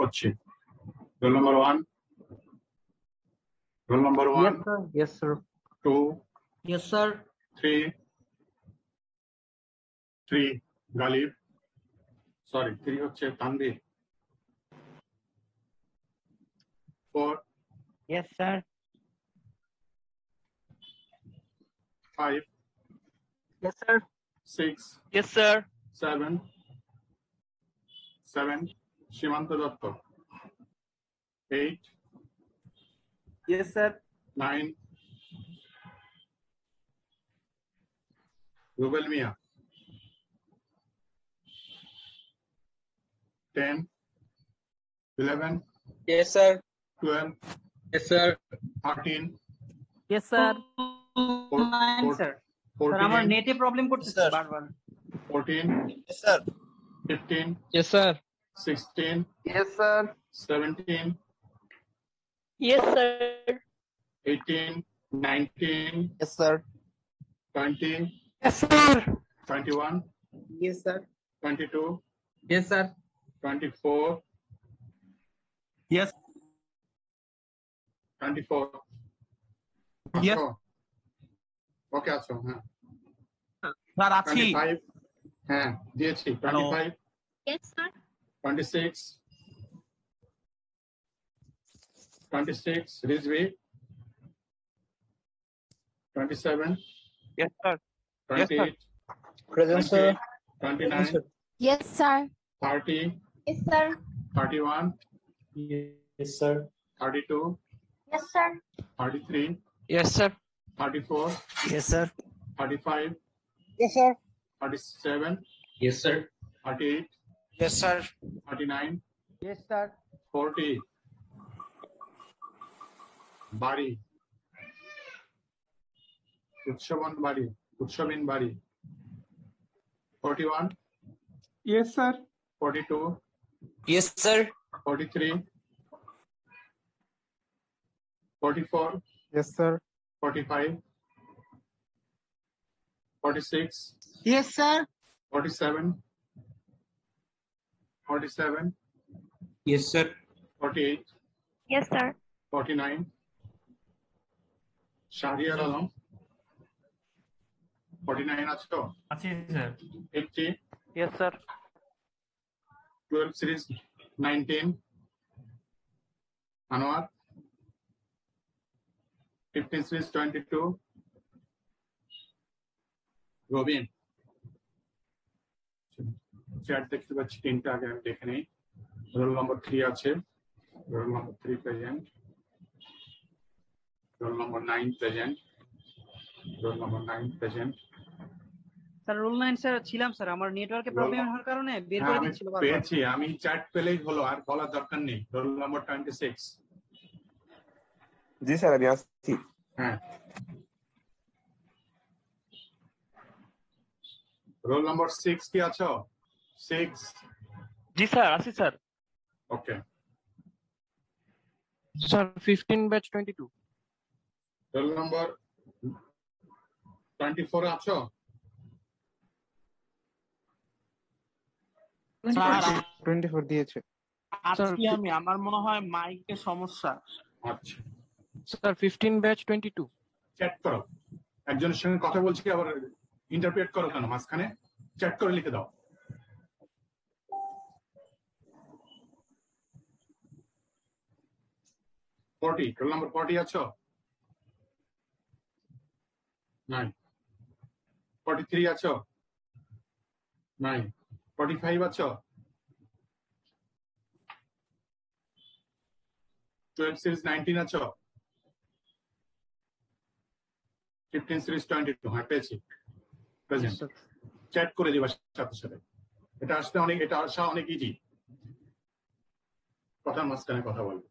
করছি। Roll number 1, roll number 1, Yes, sir. 2, Yes, sir. 3 Ghalib, sorry 3 হচ্ছে Tanvir, 4, Yes, sir. 5, Yes, sir. 6, Yes, sir. 7 সীমান্ত Dutta, 8, Yes, sir. 9 Rubel মিয়া, 10, 11, Yes, sir. 12, Yes, sir. 13, Yes, sir. 14, Sir. Sir, আমার নেটে problem করতেছে বারবার। 14, Yes, sir. 15, Yes, sir. 16, Yes, sir. 17, Yes, sir. 18, 19, Yes, sir. 20, Yes, sir. 21, Yes, sir. 22, Yes, sir. 24, Yes. 24 Yes. ওকে আছো? হ্যাঁ sir আছি। 25 হ্যাঁ দিয়েছি। 25, Yes, sir. 26, 26 Rizvi, 27, Yes, sir. 28, Present, sir. 29, Yes, sir. 30, Yes, sir. 31, Yes, sir. 32, Yes, sir. 33, Yes, sir. 34, Yes, sir. 35, Yes, sir. 37, Yes, sir. 38, Yes, sir. 39, Yes, sir. 40 বাড়ি, উৎসবিন বাড়ি, 41, Yes, sir. 42, Yes, sir. 43, 44, Yes, sir. 45, 46, Yes, sir. 47, 47, Yes, sir. 48, Yes, sir. 49, Shahriar Alam, 49 আছো? আছি sir. 80, Yes, sir. 12 series 19, Anwar, 15 series 22, Robin. Chat দেখতে পাচ্ছি 3টা, আগে আমি দেখে নেই। রোল নম্বর 3 আছে, roll number 3 present, roll number 9 present, roll number 9 present. Sir roll 9 sir ছিলাম স্যার, আমার নেটওয়ার্কে প্রবলেম হওয়ার কারণে বের করে আমি দিচ্ছিল বারবার। পেয়েছি, আমি চ্যাট পেলেই হলো, আর বলার দরকার নেই। Roll number 26। জি স্যার আমি আসছি। হ্যাঁ রোল নম্বর 6 কি আছো? 6? জি স্যার আছি sir. Okay. Sir 15 batch 22। Roll number 24 আছো? স্যার 24 দিয়েছে। আজকে আমি, আমার মনে হয় মাইকের সমস্যা। আচ্ছা স্যার 15 ব্যাচ 22। চ্যাট করো, একজনের সঙ্গে কথা বলছি আবার ইন্টারপ্রেট করো কেন মাঝখানে? চ্যাট করে লিখে দাও। রোল নম্বর 40 আছো? নাই। 43 আছো? নাই। 45 আছো? 12 series 19 আছো? 15 series 22 হ্যাঁ পেয়েছি, প্রেজেন্ট। চ্যাট করে দিবা সাথে সাথে। এটা আসা অনেক ইজি, কথার মাঝখানে কথা বলবো।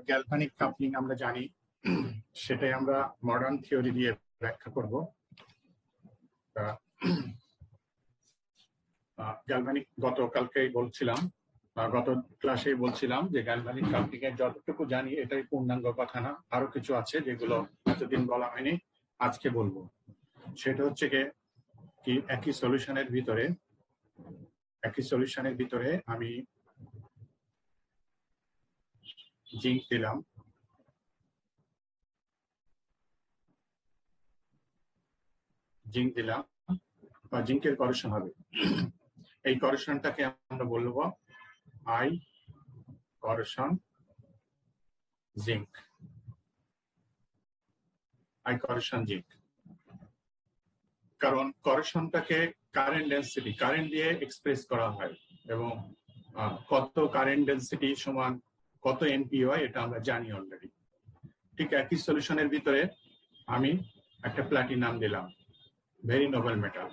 গ্যালভানিক কাপলিং আমরা জানি, সেটাই আমরা মডার্ন থিওরি দিয়ে ব্যাখ্যা করব। গ্যালভানিক গতকালকেই বলছিলাম, গত ক্লাসে বলছিলাম যে গ্যালভানিক কাপ্লিং এর যতটুকু জানি এটাই পূর্ণাঙ্গ কথা না, আরো কিছু আছে যেগুলো এতদিন বলা হয়নি, আজকে বলবো। সেটা হচ্ছে কি একই সলিউশনের ভিতরে আমি জিঙ্ক দিলাম, বা জিঙ্কের করেশন হবে। এই করেশনটাকে আমরা বলবো আই করেশন জিঙ্ক, কারণ করেশনটাকে কারেন্ট ডেন্সিটি, কারেন্ট দিয়ে এক্সপ্রেস করা হয়, এবং কত কারেন্ট ডেন্সিটি সমান কত এমপিওয়াই এটা আমরা জানি অলরেডি। ঠিক একই সলিউশনের ভিতরে আমি একটা প্লাটিনাম দিলাম, ভেরি নোবেল মেটাল।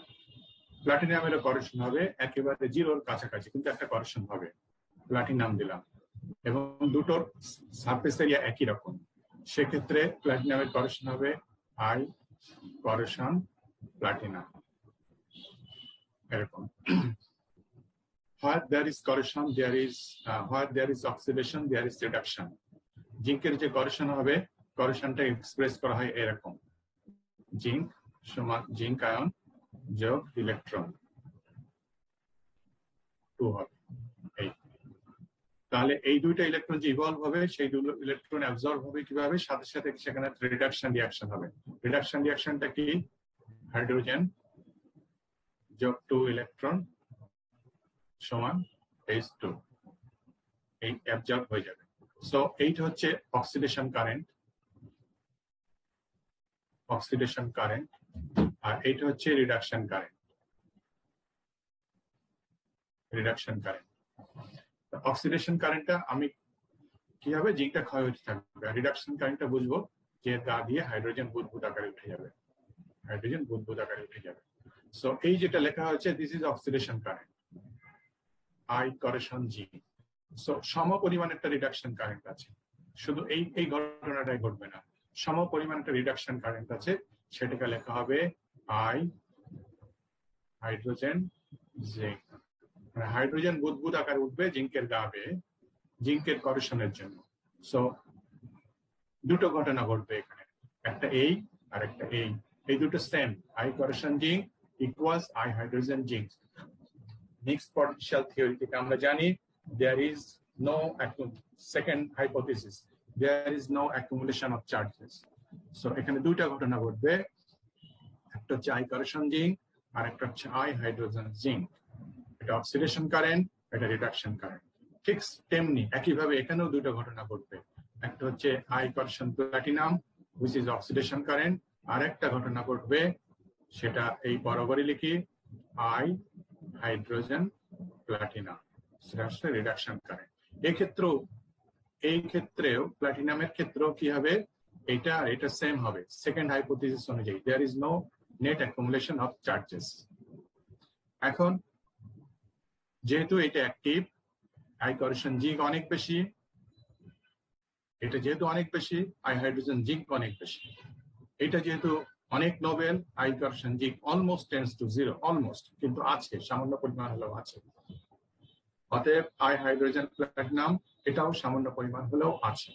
প্লাটিনামেরও করেশন হবে একেবারে জিরোর কাছাকাছি, কিন্তু একটা করেশন হবে, প্লাটিনাম দিলাম, এবং দুটোর সারফেস এরিয়া একই রকম। সেক্ষেত্রে প্লাটিনামের করেশন হবে আই করেশন প্লাটিনাম, এরকম। Where there is corrosion, where there is oxidation, there is reduction. জিঙ্কের যে করেশন হবে, করেশনটা এক্সপ্রেস করা হয় এরকম, জিঙ্ক সমান জিঙ্ক আয়ন যোগ ইলেকট্রন 2 হবে। তাহলে এই দুইটা ইলেকট্রন যে ইভলভ হবে, সেই দুটো ইলেকট্রন অ্যাবজর্ব হবে কিভাবে, সাথে সাথে সেখানে রিডাকশন রিঅ্যাকশন হবে। রিডাকশন রিঅ্যাকশনটা কি, হাইড্রোজেন যোগ 2 ইলেকট্রন সমান H2, এই অ্যাবজর্ব হয়ে যাবে। সো এইটা হচ্ছে অক্সিডেশন কারেন্ট, আর এইটা হচ্ছে রিডাকশন কারেন্ট। অক্সিডেশন কারেন্টটা আমি কিভাবে, জিঙ্কটা ক্ষয় হতে থাকবে। রিডাকশন কারেন্টটা বুঝবো যে গা দিয়ে হাইড্রোজেন বুদবুদ আকারে উঠে যাবে, সো এই যেটা লেখা হয়েছে, this is oxidation current, I corrosion G. So সম পরিমাণ একটা রিডাকশন কারেন্ট আছে, শুধু এই ঘটনাটাই ঘটবে না, সম পরিমাণ একটা রিডাকশন কারেন্ট আছে, সেটাকে লেখা হবে আই হাইড্রোজেন জিঙ্ক। মানে হাইড্রোজেন বুদবুদ আকারে উঠবে জিঙ্কের গা বেয়ে, জিঙ্কের করেশনের জন্য। সো দুটো ঘটনা ঘটবে এখানে, একটা এই আর একটা এই দুটো same, I corrosion zinc equals I hydrogen zinc. Mixed potential theory থেকে আমরা জানি there is no second hypothesis, there is no accumulation of charges. So এখানে দুইটা ঘটনা ঘটবে, একটা হচ্ছে আই করেশন জিঙ্ক আর একটা হচ্ছে আই হাইড্রোজেন জিঙ্ক। এটা অক্সিডেশন কারেন্ট, এটা রিডাকশন কারেন্ট। ঠিক তেমনি একইভাবে এখানেও দুটো ঘটনা ঘটবে, একটা হচ্ছে I corrosion platinum which is oxidation current, আর একটা ঘটনা ঘটবে, সেটা এই বরাবরই লিখি, আই হাইড্রোজেন প্লাটিনাম, সেটা হচ্ছে রিডাকশন কারেন্ট। এই ক্ষেত্রেও প্লাটিনামের ক্ষেত্রেও কি হবে, এটা আর এটা সেম হবে সেকেন্ড হাইপোথিসিস অনুযায়ী, there is no net accumulation of charges. এখন যেহেতু এটা অ্যাক্টিভ, আই করেশন জিঙ্ক অনেক বেশি, এটা যেহেতু অনেক বেশি, আই হাইড্রোজেন জিঙ্ক অনেক বেশি। এটা যেহেতু অনেক noble, I corrosion zinc almost tends to zero, almost, কিন্তু আছে, সামান্য পরিমাণ হলেও আছে। অতএব আই হাইড্রোজেন প্লাটিনাম এটাও সামান্য পরিমাণ হলেও আছে।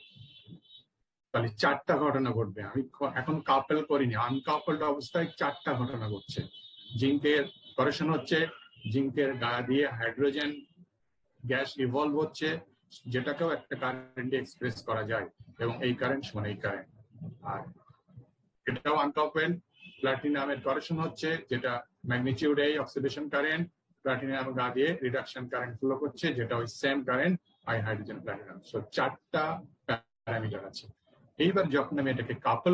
তাহলে চারটা ঘটনা ঘটবে, আমি এখন কাপেল করিনি, আনকাপেলড অবস্থায় চারটা ঘটনা ঘটছে। জিঙ্কের করেশন হচ্ছে, জিঙ্কের গা দিয়ে হাইড্রোজেন গ্যাস ইভলভ হচ্ছে, যেটাকেও একটা কারেন্টে এক্সপ্রেস করা যায়, এবং এই কারেন্ট সমান এই কারেন্ট। আর এটাও আনকাপেলড, প্লাটিনামের করেশন হচ্ছে, যেটা ম্যাগনিটিউড এই অক্সিডেশন কারেন্ট, প্লাটিনাম গা দিয়ে রিডাকশন কারেন্ট ফ্লো করছে, যেটা ওই same current, I hydrogen platinum. So চারটা প্যারামিটার আছে। এইবার যখন আমি এটাকে কাপল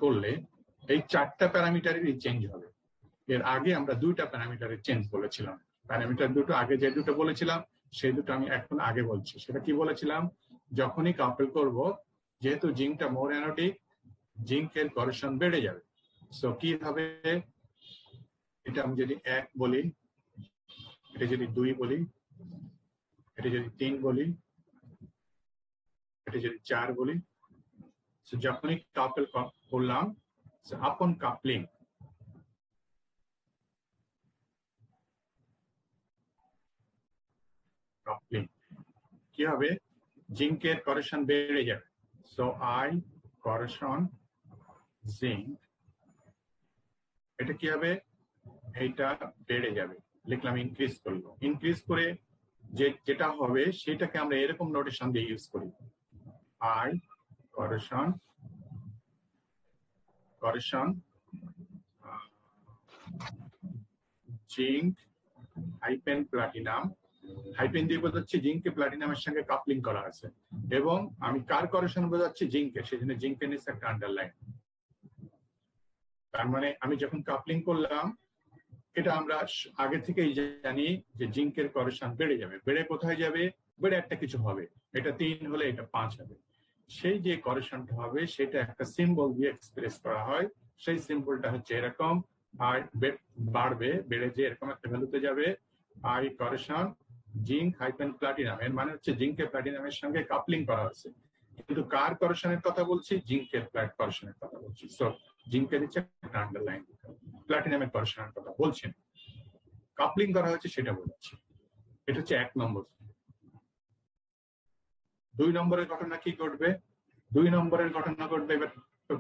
করলে এই চারটা প্যারামিটারেরই চেঞ্জ হবে। এর আগে আমরা দুইটা প্যারামিটারের চেঞ্জ বলেছিলাম, প্যারামিটার দুটো আগে যে দুটো বলেছিলাম সেই দুটো আমি এখন আগে বলছি। সেটা কি বলেছিলাম, যখনই কাপল করব, যেহেতু জিঙ্কটা মোর অ্যানোডিক, জিঙ্কের করেশন বেড়ে যাবে। সো কি হবে, এটা আমি যদি 1 বলি, এটা যদি 2 বলি, এটা যদি 3 বলি, এটা যদি 4 বলি, যখনই কাপল করলাম, আপন কাপলিং কাপলিং কি হবে, জিঙ্কের করেশন বেড়ে যাবে। সো আই করেশন জিঙ্ক, এটা কি হবে, এইটা বেড়ে যাবে, লিখলাম ইনক্রিজ করলো। ইনক্রিজ করে যেটা হবে সেটাকে আমরা এরকম নোটেশন দিয়ে ইউজ করি, I corrosion zinc hyphen platinum, hyphen দিয়ে বোঝাচ্ছি জিঙ্কে প্লাটিনামের সঙ্গে কাপলিং করা আছে, এবং আমি কার করেশন বোঝাচ্ছি জিঙ্কে, সেই জন্য জিঙ্কের নিচে একটা আন্ডারলাইন। তার মানে আমি যখন কাপলিং করলাম, এটা আমরা আগে থেকেই জানি যে জিঙ্কের করেশন বেড়ে যাবে। বেড়ে কোথায় যাবে, বেড়ে একটা কিছু হবে, এটা 3 হলে এটা 5 হবে। সেই যে করেশনটা হবে সেটা একটা সিম্বল দিয়ে এক্সপ্রেস করা হয়। সেই সিম্বলটা হচ্ছে এরকম, আর বাড়বে, বেড়ে যে এরকম একটা ভ্যালুতে যাবে, I corrosion zinc hyphen platinum. এর মানে হচ্ছে জিঙ্কের প্লাটিনামের সঙ্গে কাপলিং করা হয়েছে, কিন্তু কার করেশনের কথা বলছি, জিঙ্কের করেশনের কথা বলছি। সো জিঙ্কের হচ্ছে আন্ডারলাইন, প্লাটিনামের করেশনের কথা বলছি না, কাপলিং করা হয়েছে সেটা বলছি। এটা হচ্ছে 1 নম্বর। 2 নম্বরের ঘটনা কি ঘটবে, 2 নম্বরের ঘটনা ঘটবে, এবার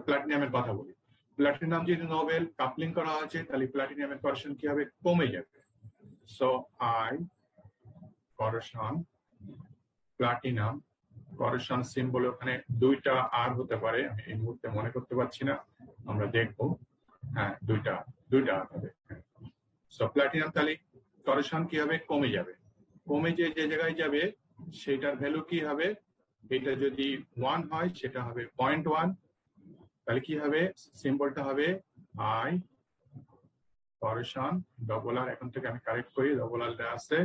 প্লাটিনামের কথা বলি। প্লাটিনাম যদি নোবেল কাপলিং করা হয়েছে, তাহলে প্লাটিনামের করেশন কি হবে, কমে যাবে। So I corrosion platinum, করেশন symbol ওখানে 2টা আর হতে পারে, আমি এই মুহূর্তে মনে করতে পারছি না, আমরা দেখবো। হ্যাঁ, 2টা আর হবে। সো প্লাটিনাম তাহলে করেশন কি হবে, কমে যাবে। কমে যে জায়গায় যাবে সেটার ভ্যালু কি হবে, এটা যদি 1 হয় সেটা হবে 0.1, তাহলে কি হবে, সিম্বলটা হবে আই করেশন ডবল আর, এখন থেকে আমি কারেক্ট করি, ডবল আর আছে।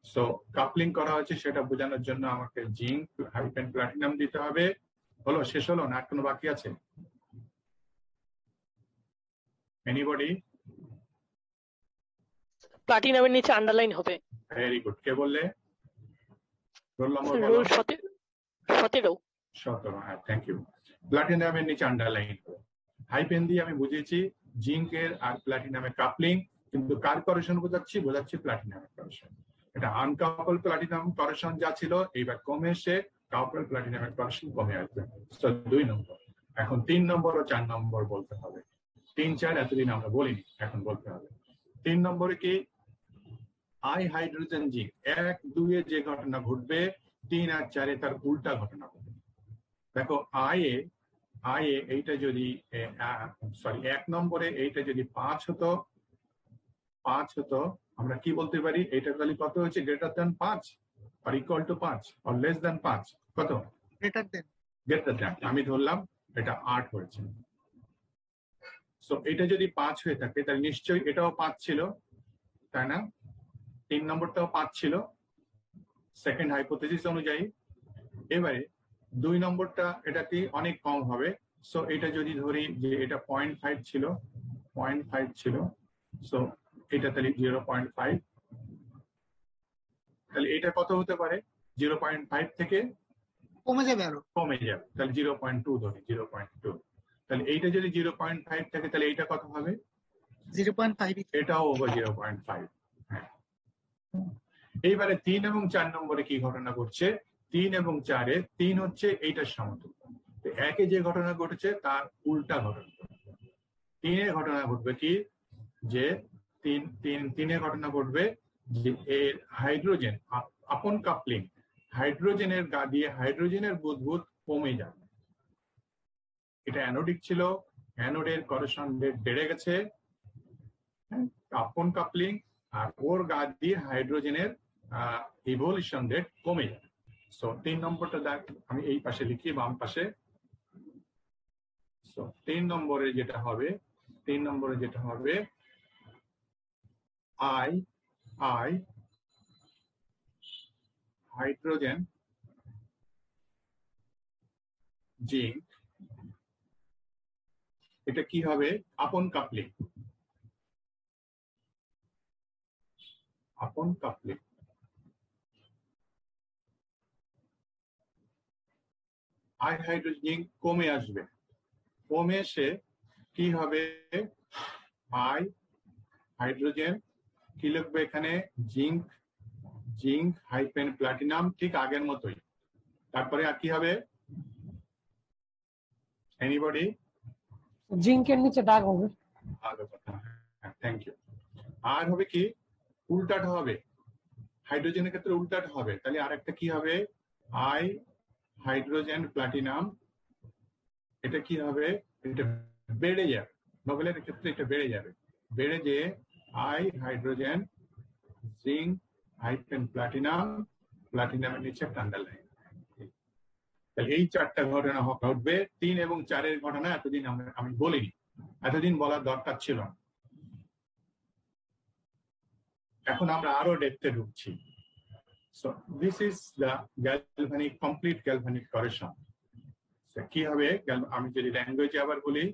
সো কাপলিং করা হয়েছে সেটা বোঝানোর জন্য আমাকে জিঙ্ক হাইপেন প্লাটিনাম দিতে হবে। হলো, শেষ হলো না কোনো বাকি আছে? এনিবডি? প্লাটিনামের নিচে আন্ডারলাইন হবে। Very good. কে বললে? রোল নম্বর বলো। রোল 17। হ্যাঁ, থ্যাংক ইউ। প্লাটিনামের নিচে আন্ডারলাইন, হাইপেন দিয়ে আমি বুঝিয়েছি জিঙ্কের আর প্লাটিনামের কাপলিং, কিন্তু কার করেশন বোঝাচ্ছি প্লাটিনামের করেশন। এটা আনকাপল প্লাটিনাম করেশন যা ছিল, এইবার কমে এসে কাপল প্লাটিনামের করেশন কমে আসবে। 2 নম্বর। এখন 3 নম্বর ও 4 নম্বর বলতে হবে। 3, 4 এতদিন আমরা বলিনি, এখন বলতে হবে। 3 নম্বরে কি, আই হাইড্রোজেন জিঙ্ক 1, 2 এ যে ঘটনা ঘটবে, 3 আর 4 এ তার উল্টা ঘটনা ঘটবে। দেখো আই এ এইটা যদি 1 নম্বরে এইটা যদি 5 হতো, আমরা কি বলতে পারি, এটা তাহলে কত হচ্ছে, গ্রেটার দ্যান 5 আর ইকুয়াল টু 5 আর লেস দ্যান 5, কত, গ্রেটার দ্যান। আমি ধরলাম এটা 8 হয়েছে। সো এটা যদি 5 হয়ে থাকে তাহলে নিশ্চয়ই এটাও 5 ছিল, তাই না? 3 নম্বরটাও 5 ছিল সেকেন্ড হাইপোথেসিস অনুযায়ী। এবারে 2 নম্বরটা এটা কি অনেক কম হবে। সো এটা যদি ধরি যে এটা 0.5 ছিল, 0.5 ছিল, সো এটা তাহলে 0.5, তাহলে এটা কত হতে পারে, 0.5 থেকে কমে যাবে, আরো কমে যাবে, তাহলে 0.2 ধরি, 0.2। তাহলে এইটা যদি 0.5 থাকে তাহলে এইটা কত হবে, 0.5, এটাও হবে 0.5। হ্যাঁ, এইবারে 3 এবং 4 নম্বরে কি ঘটনা ঘটছে, 3 এবং 4 এ 3 হচ্ছে এইটার সমতুল্য, তো 1 এ যে ঘটনা ঘটেছে তার উল্টা ঘটনা ঘটবে। 3 এ ঘটনা ঘটবে কি, যে 3 এ ঘটনা ঘটবে যে এর হাইড্রোজেন আপন কাপলিং, হাইড্রোজেনের গা দিয়ে হাইড্রোজেনের বুদবুদ কমে যাবে। এটা অ্যানোডিক ছিল, অ্যানোডের করেশন রেট বেড়ে গেছে, আপন কাপলিং, আর ওর গা দিয়ে হাইড্রোজেনের ইভলিউশন রেট কমে যাবে। সো 3 নম্বরটা দেখ, আমি এই পাশে লিখি, বাম পাশে। সো 3 নম্বরে যেটা হবে, আই হাইড্রোজেন জিঙ্ক, এটা কি হবে, আপন কাপলিং, আই হাইড্রোজেন জিঙ্ক কমে আসবে, কমে এসে কি হবে, আই হাইড্রোজেন কি লিখবে এখানে, জিঙ্ক জিঙ্ক হাইফেন প্লাটিনাম, ঠিক আগের মতোই। তারপরে আর কি হবে? এনিবডি? জিঙ্কের নিচে দাগ হবে। Thank you. আর হবে কি? উল্টাটা হবে, হাইড্রোজেনের ক্ষেত্রে উল্টাটা হবে। তাহলে আর একটা কি হবে? আই হাইড্রোজেন প্লাটিনাম, এটা কি হবে? এটা বেড়ে যাবে, নোবেলের ক্ষেত্রে এটা বেড়ে যাবে, বেড়ে যে I hydrogen zinc hyphen platinum, প্লাটিনামের নিচে একটা আন্ডারলাইন। তাহলে এই চারটা ঘটনা ঘটবে। 3 এবং 4-এর ঘটনা এতদিন আমি বলিনি, এতদিন বলার দরকার ছিল না। এখন আমরা আরো ডেপথে ঢুকছি। So this is the galvanic, complete galvanic corrosion. So কি হবে? আমি যদি ল্যাঙ্গুয়েজে আবার বলি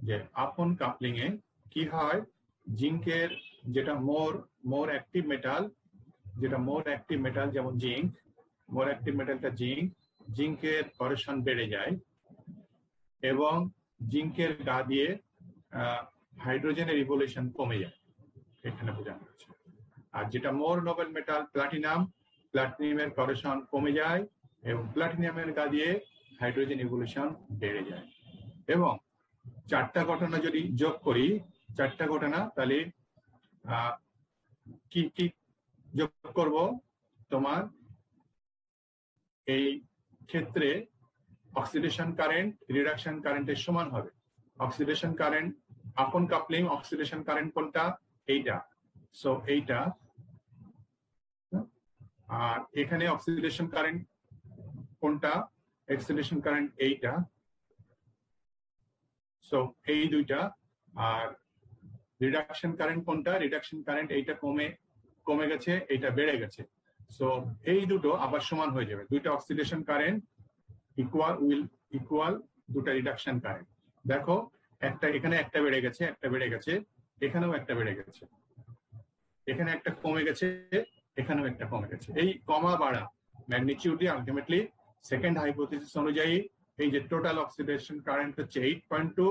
যে আপন কাপলিং এ কি হয়, জিঙ্কের যেটা মোর অ্যাক্টিভ মেটাল, যেটা মোর অ্যাক্টিভ মেটাল যেমন জিঙ্ক, মোর অ্যাক্টিভ মেটালটা জিঙ্কের করোশন বেড়ে যায় এবং জিঙ্কের গা দিয়ে হাইড্রোজেনের রিভলিউশন কমে যায়, এখানে বোঝানো হচ্ছে। আর যেটা মোর নোবেল মেটাল প্লাটিনামের করোশন কমে যায় এবং প্লাটিনামের গা দিয়ে হাইড্রোজেন ইভলিউশন বেড়ে যায়। এবং চারটা ঘটনা যদি যোগ করি, চারটা ঘটনা, তাহলে কি কি যোগ করব? তোমার এই ক্ষেত্রে অক্সিডেশন কারেন্ট রিডাকশন কারেন্টের সমান হবে। অক্সিডেশন কারেন্ট, আপন কাপলিং অক্সিডেশন কারেন্ট কোনটা? এইটা। সো এইটা। আর এখানে অক্সিডেশন কারেন্ট কোনটা? অক্সিডেশন কারেন্ট এইটা। সো এই দুইটা। আর রিডাকশন কারেন্ট কোনটা? রিডাকশন কারেন্ট এইটা কমে গেছে, এইটা বেড়ে গেছে। সো এই দুটো আবার সমান হয়ে যাবে। দুইটা অক্সিডেশন কারেন্ট ইকুয়াল দুটা রিডাকশন কারেন্ট। দেখো একটা এখানে একটা বেড়ে গেছে, একটা বেড়ে গেছে, এখানেও একটা বেড়ে গেছে, এখানে একটা কমে গেছে, এখানেও একটা কমে গেছে। এই কমা বাড়া ম্যাগনিটিউডই আলটিমেটলি সেকেন্ড হাইপোথিসিস অনুযায়ী এই যে টোটাল অক্সিডেশন কারেন্ট হচ্ছে 8.2,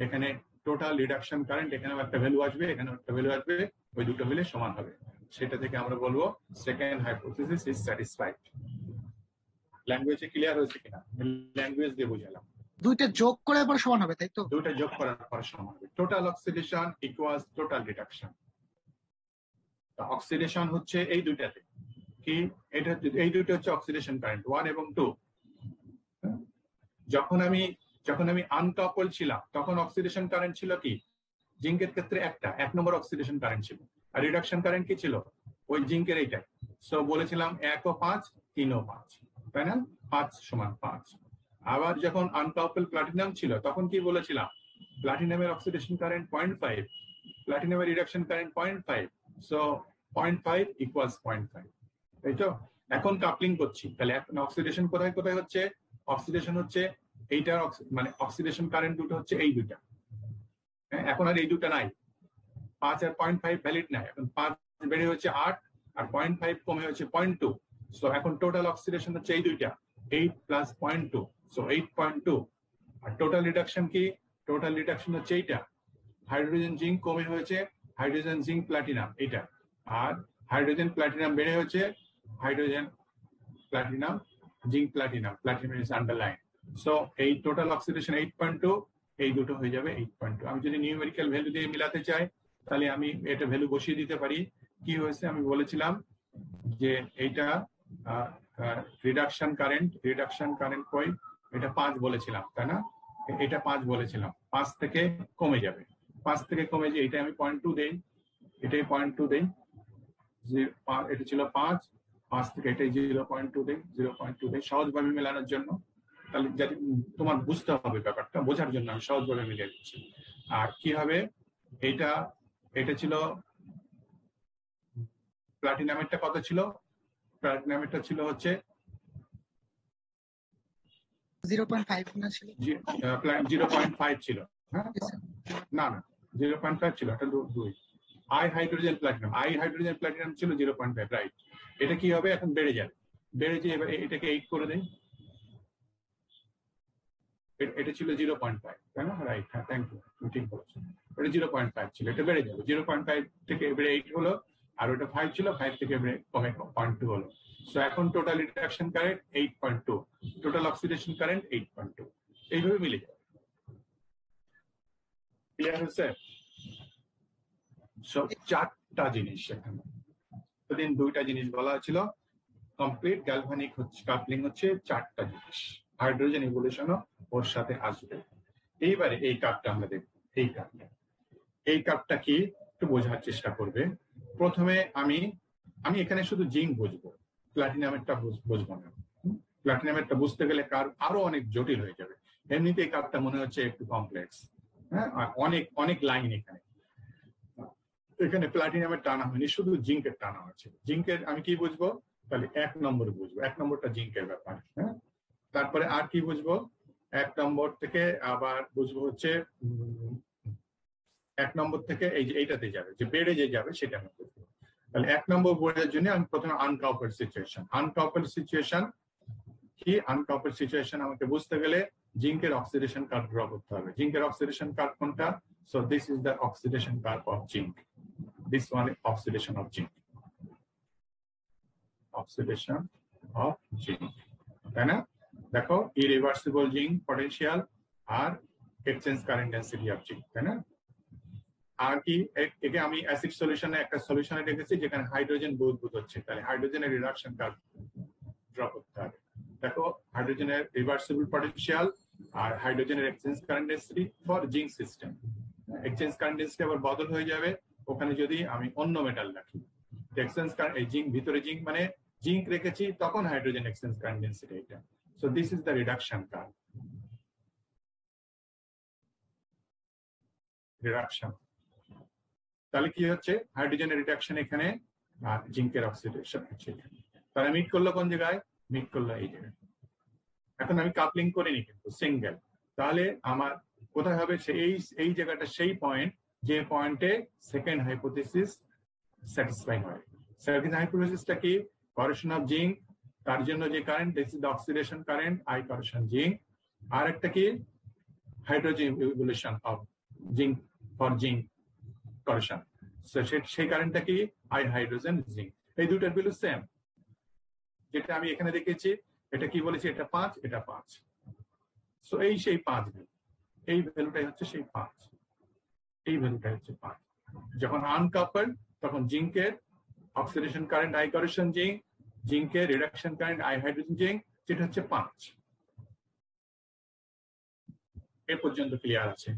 এখানে টোটাল রিডাকশন কারেন্ট, এখানেও একটা ভ্যালু আসবে, এখানেও একটা ভ্যালু আসবে, ওই দুটো মিলে সমান হবে। সেটা থেকে আমরা বলবো সেকেন্ড হাইপোথিসিস ইজ স্যাটিসফাইড। ল্যাঙ্গুয়েজে ক্লিয়ার হয়েছে কিনা? ল্যাঙ্গুয়েজ দিয়ে বুঝালাম। দুইটা যোগ করে পর সমান হবে, তাই তো? দুইটা যোগ করার পর সমান হবে। Total oxidation equals total reduction. Oxidation হচ্ছে এই দুইটাতে কি, এটা এই দুইটা হচ্ছে অক্সিডেশন কারেন্ট 1 এবং 2। যখন আমি আনকাপল ছিলাম তখন অক্সিডেশন কারেন্ট ছিল কি? জিঙ্কের ক্ষেত্রে একটা 1 নম্বর অক্সিডেশন কারেন্ট ছিল, আর রিডাকশন কারেন্ট কি ছিল? ওই জিঙ্কের এইটা। সো বলেছিলাম 1 ও 5, 3 ও 5, তাই না? 5 সমান 5। আবার যখন আনকাপল প্লাটিনাম ছিল তখন কি বলেছিলাম? প্লাটিনামের অক্সিডেশন কারেন্ট 0.5, প্লাটিনামের রিডাকশন কারেন্ট 0.5, সো 0.5 ইকুয়ালস 0.5, তাই তো? এখন কাপলিং করছি, তাহলে এখন অক্সিডেশন কোথায় কোথায় হচ্ছে? অক্সিডেশন হচ্ছে এইটার, মানে অক্সিডেশন কারেন্ট দুটো হচ্ছে এই দুটা। এখন আর এই দুটা নাই, 5 আর 0.5 ভ্যালিড নাই। এখন 5 বেড়ে হচ্ছে 8 আর 0.5 কমে হচ্ছে 0.2। সো এখন টোটাল অক্সিডেশন হচ্ছে এই দুইটা, 8 প্লাস 0.2, সো 8.2। আর টোটাল রিডাকশন কি? টোটাল রিডাকশন হচ্ছে এইটা, হাইড্রোজেন জিঙ্ক কমে হয়েছে হাইড্রোজেন জিঙ্ক প্লাটিনাম এইটা, আর হাইড্রোজেন প্লাটিনাম বেড়ে হচ্ছে hydrogen platinum zinc platinum, platinum is underline. So এই টোটাল অক্সিডেশন 8.2, এই দুটো হয়ে যাবে 8.2। আমি যদি নিউমেরিক্যাল ভ্যালু দিয়ে মিলাতে চাই তাহলে আমি এটা ভ্যালু বসিয়ে দিতে পারি। কি হয়েছে আমি বলেছিলাম যে এইটা রিডাকশন কারেন্ট কই? এটা 5 বলেছিলাম, তাই না? এটা 5 বলেছিলাম, 5 থেকে কমে যাবে, 5 থেকে কমে যে এটা আমি 0.2 দেই, এটাই 0.2 দেই, এটা ছিল 5 থেকে এটাই 0.2 দেই, 0.2 দেই সহজভাবে মেলানোর জন্য। তাহলে যাতে তোমার বুঝতে হবে ব্যাপারটা, বোঝার জন্য আমি সহজভাবে মিলিয়ে দিচ্ছি। আর কি হবে? এটা ছিল প্লাটিনামেরটা কত ছিল? প্লাটিনামেরটা ছিল হচ্ছে 0.5 না ছিল? 0.5 ছিল। হ্যাঁ, না 0.5 ছিল, এটা 2। আই হাইড্রোজেন প্লাটিনাম ছিল 0.5, রাইট। এটা কি হবে? এখন বেড়ে যাবে, বেড়ে যে এবার এটাকে 8 করে দেয়, এটা ছিল 0.5, তাই না? রাইট, হ্যাঁ, থ্যাংক ইউ, তুমি ঠিক বলেছো। এটা 0.5 ছিল, এটা বেড়ে যাবে, 0.5 থেকে বেড়ে 8 হলো। আর ওটা 5 ছিল, 5 থেকে কমে 0.2 হলো। সো এখন total reduction current 8.2, total oxidation current 8.2, এইভাবে মিলে যাবে। ক্লিয়ার হচ্ছে? সব 4টা জিনিস এখানে, প্রতিদিন 2টা জিনিস বলা হয়েছিল। কমপ্লিট গ্যালভানিক হচ্ছে কাপলিং হচ্ছে 4টা জিনিস, হাইড্রোজেন ইভোলিউশনও ওর সাথে আসবে। এইবারে এই কাপটা আমরা দেখব। এই কাপটা কি একটু বোঝার চেষ্টা করবে। প্রথমে আমি এখানে শুধু জিঙ্ক বুঝবো, প্লাটিনামেরটা বুঝবো না। প্লাটিনামেরটা বুঝতে গেলে আরো অনেক জটিল হয়ে যাবে। এমনিতে এই কাপটা মনে হচ্ছে একটু কমপ্লেক্স, হ্যাঁ, অনেক লাইন এখানে প্লাটিনামের টানা হয়নি, শুধু জিঙ্কের টানা আছে। জিঙ্কের আমি কি বুঝবো? তাহলে 1 নম্বরে বুঝবো, 1 নম্বরটা জিঙ্কের ব্যাপার। হ্যাঁ, তারপরে আর কি বুঝবো? 1 নম্বর থেকে আবার বুঝবো হচ্ছে 1 নম্বর থেকে এই যে এইটাতে যাবে, যে বেড়ে যে যাবে সেটা আমি বুঝবো। তাহলে 1 নম্বর বোঝার জন্য আমি প্রথমে আনকাপলড সিচুয়েশন কি, আনকাপলড সিচুয়েশন আমাকে বুঝতে গেলে জিঙ্কের অক্সিডেশন কার্ভ ড্র করতে হবে। জিঙ্কের অক্সিডেশন কার্ভ কোনটা? So this is the oxidation curve of zinc. This one is oxidation of zinc, oxidation of zinc, তাই না? দেখো, ইরিভার্সিবল জিঙ্ক পটেনশিয়াল আর exchange current density of zinc, তাই না? আর কি, একে আমি অ্যাসিড সলিউশনে একটা সলিউশনে রেখেছি যেখানে হাইড্রোজেন বুদবুদ হচ্ছে, তাহলে হাইড্রোজেনের রিডাকশন কার্ভ ড্র করতে হবে। দেখো, হাইড্রোজেনের রিভার্সিবল পটেনশিয়াল আর হাইড্রোজেনের exchange current density for zinc system. Exchange current density আবার বদল হয়ে যাবে ওখানে যদি আমি অন্য মেটাল রাখি। এক্সচেঞ্জ কারেন্ট, এই জিঙ্ক ভিতরে জিঙ্ক মানে জিঙ্ক রেখেছি, তখন হাইড্রোজেন এক্সচেঞ্জ কারেন্ট ডেন্সিটি এটা। So this is the reduction curve. Reduction তাহলে কি হচ্ছে? হাইড্রোজেনের রিডাকশন এখানে আর জিঙ্কের অক্সিডেশন হচ্ছে এখানে। তাহলে মিট করলো কোন জায়গায়? মিট করলো এই জায়গায়। এখন আমি কাপলিং করিনি কিন্তু, সিঙ্গেল। তাহলে আমার কোথায় হবে? এই জায়গাটা সেই পয়েন্ট যে পয়েন্টে সেকেন্ড হাইপোথিসিস স্যাটিসফাই হয়। সেকেন্ড হাইপোথিসিসটা কি? করেশন অফ জিঙ্ক, তার জন্য যে current, this is the oxidation current, I corrosion zinc. আর একটা কি? Hydrogen evolution of zinc for zinc corrosion. সেই কারেন্টটা কি? আই হাইড্রোজেন জিঙ্ক। এই দুটার ভ্যালু সেম। যেটা আমি এখানে দেখেছি, এটা কি বলেছি? এটা 5, এটা 5। সো এই সেই 5 ভ্যালু, এই ভ্যালুটাই হচ্ছে সেই 5, এই ভ্যালুটাই হচ্ছে 5। যখন আনকাপলড তখন জিঙ্কের oxidation current I corrosion zinc, জিঙ্কের reduction current I hydrogen zinc, যেটা হচ্ছে 5। এ পর্যন্ত ক্লিয়ার আছে?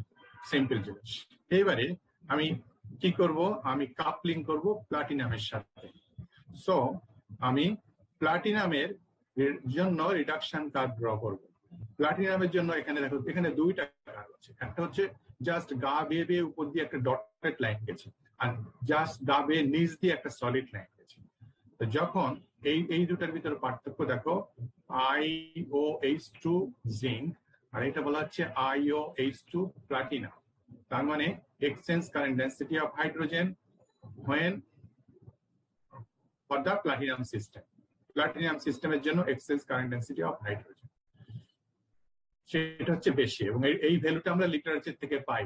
সিম্পল জিনিস। এবারে আমি কি করব? আমি কাপলিং করব প্লাটিনামের সাথে। সো আমি প্লাটিনামের জন্য রিডাকশন কার্ভ ড্র করব। প্লাটিনামের জন্য এখানে দেখো, এখানে 2টা কার্ভ আছে। একটা হচ্ছে জাস্ট গা বেয়ে উপর দিয়ে একটা ডটেড লাইন গেছে, আর জাস্ট গা বেয়ে নিচ দিয়ে একটা সলিড লাইন গেছে। তো যখন এই দুটার ভিতরে পার্থক্য দেখো, IOH2 জিঙ্ক আর এটা বলা হচ্ছে IOH2 প্লাটিনাম। তার মানে exchange current density of hydrogen when for the platinum system, platinum সিস্টেমের জন্য exchange current density of hydrogen সেটা হচ্ছে বেশি। এবং এই ভ্যালুটা আমরা লিটারেচার থেকে পাই।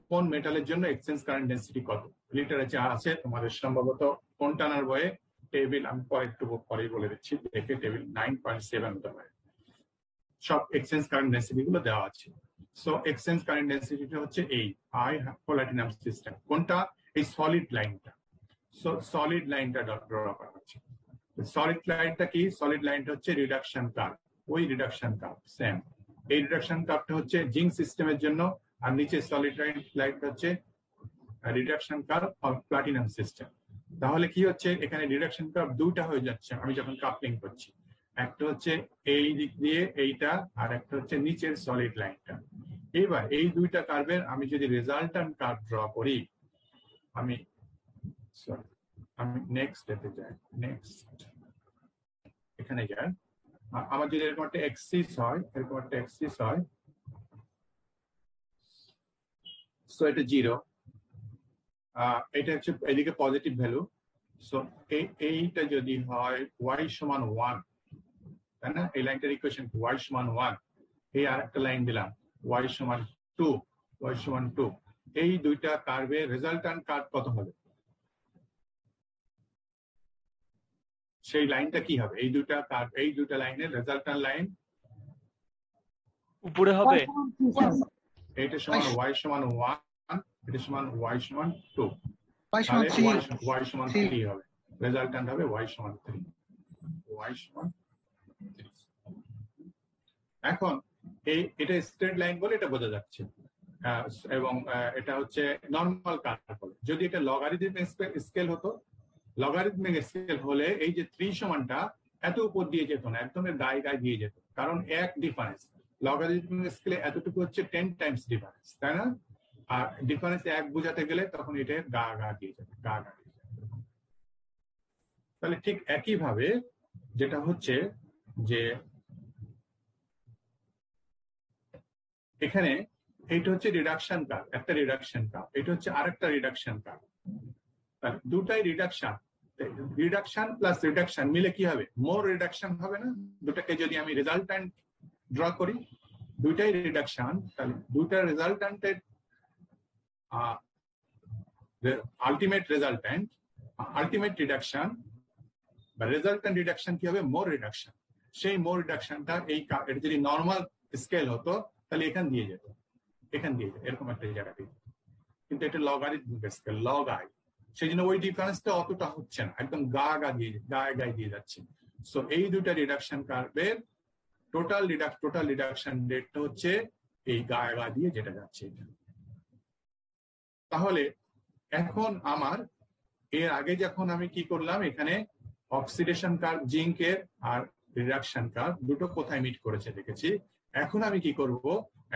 কোন মেটালের জন্য এক্সচেঞ্জ কারেন্ট ডেন্সিটি কত, লিটারেচার আছে তোমাদের সম্ভবত কন্টানার বইয়ে। টেবিল আমি একটু পরেই বলে দিচ্ছি, দেখে টেবিল 9.7 হতে পারে, সব এক্সচেঞ্জ কারেন্ট ডেন্সিটি গুলো দেওয়া আছে। সো এক্সচেঞ্জ কারেন্ট ডেন্সিটিটা হচ্ছে এই আই প্লাটিনাম সিস্টেম। কোনটা? এই সলিড লাইনটা। সো সলিড লাইনটা ড্র করা হচ্ছে। সলিড লাইনটা কি? সলিড লাইনটা হচ্ছে রিডাকশন কার্ভ। ওই রিডাকশন কার্ভ সেম। এই রিডাকশন কার্ভটা হচ্ছে জিঙ্ক সিস্টেমের জন্য, আর নিচে সলিড লাইনটা হচ্ছে reduction curve of platinum system. তাহলে কি হচ্ছে? এখানে রিডাকশন কার্ভ 2টা হয়ে যাচ্ছে আমি যখন কাপলিং করছি। একটা হচ্ছে এই দিক দিয়ে এইটা, আর একটা হচ্ছে নিচের সলিড লাইনটা। এবার এই 2টা কার্ভের আমি যদি রেজাল্টান্ট কার্ভ ড্র করি, আমি নেক্সট এতে যাই, নেক্সট এখানে যাই। আমার যদি এরকম একটা এক্সিস হয়, এরকম একটা এক্সিস হয়, সো এটা 0, এটা হচ্ছে এদিকে পজিটিভ ভ্যালু। সো এইটা যদি হয় y সমান 1, তাই না? এই লাইনটার ইকুয়েশন y সমান 1। এই আর একটা লাইন দিলাম y সমান 2, y সমান 2। এই 2টা কার্ভের রেজাল্টান্ট কার্ভ কত হবে? সেই লাইনটা কি হবে? এই দুটা লাইনের রেজাল্টান্ট লাইন উপরে হবে। এটা সমান y সমান 1, এটা সমান y সমান 2, y সমান তাহলে 3 y সমান 3 হবে, রেজাল্টান্ট হবে y সমান 3, y সমান 3। এখন এটা স্ট্রেট লাইন বলে এটা বোঝা যাচ্ছে, এবং এটা হচ্ছে নর্মাল কার্ভ বলে। যদি এটা লগারিদমিক স্কেল হতো, লগারিদমিক স্কেল হলে এই যে 3 সমানটা এত উপর দিয়ে যেত না, একদম গায়ে দিয়ে যেত, কারণ এক ডিফারেন্স। লগারিদমিক স্কেলে এতটুকু হচ্ছে 10 টাইমস ডিফারেন্স, তাই না? আর ডিফারেন্স এক বোঝাতে গেলে তখন এটা গা দিয়ে যাবে, গা দিয়ে যাবে। তাহলে ঠিক একই ভাবে যেটা হচ্ছে যে এখানে এইটা হচ্ছে রিডাকশন কার্ভ, একটা রিডাকশন কার্ভ, এটা হচ্ছে আরেকটা রিডাকশন কার্ভ। তাহলে দুটাই রিডাকশন প্লাস রিডাকশন মিলে কি হবে? মোর রিডাকশন হবে না? দুটাকে যদি আমি রেজাল্ট্যান্ট ড্র করি, দুইটাই রিডাকশন, তাহলে দুইটা রেজাল্ট্যান্টের আলটিমেট রেজাল্ট্যান্ট, আলটিমেট রিডাকশন বা রেজাল্ট্যান্ট রিডাকশন কি হবে? মোর রিডাকশন। সেই মোর রিডাকশনটা এটা যদি নর্মাল স্কেল হতো তাহলে এখান দিয়ে যেত, এরকম একটা জায়গাতে, কিন্তু এটা লগারিদমিক স্কেল, লগ আই, সেই জন্য ওই ডিফারেন্সটা অতটা হচ্ছে না, একদম গায়ে দিয়ে যাচ্ছে। সো এই দুটা রিডাকশন কার্ভের টোটাল রিডাকশন রেটটা হচ্ছে এই গায়ে দিয়ে যেটা যাচ্ছে এটা। তাহলে এখন আমার এর আগে যখন আমি কি করলাম, এখানে অক্সিডেশন কার্ভ জিঙ্কের আর রিডাকশন কার্ভ দুটো কোথায় মিট করেছে দেখেছি। এখন আমি কি করব,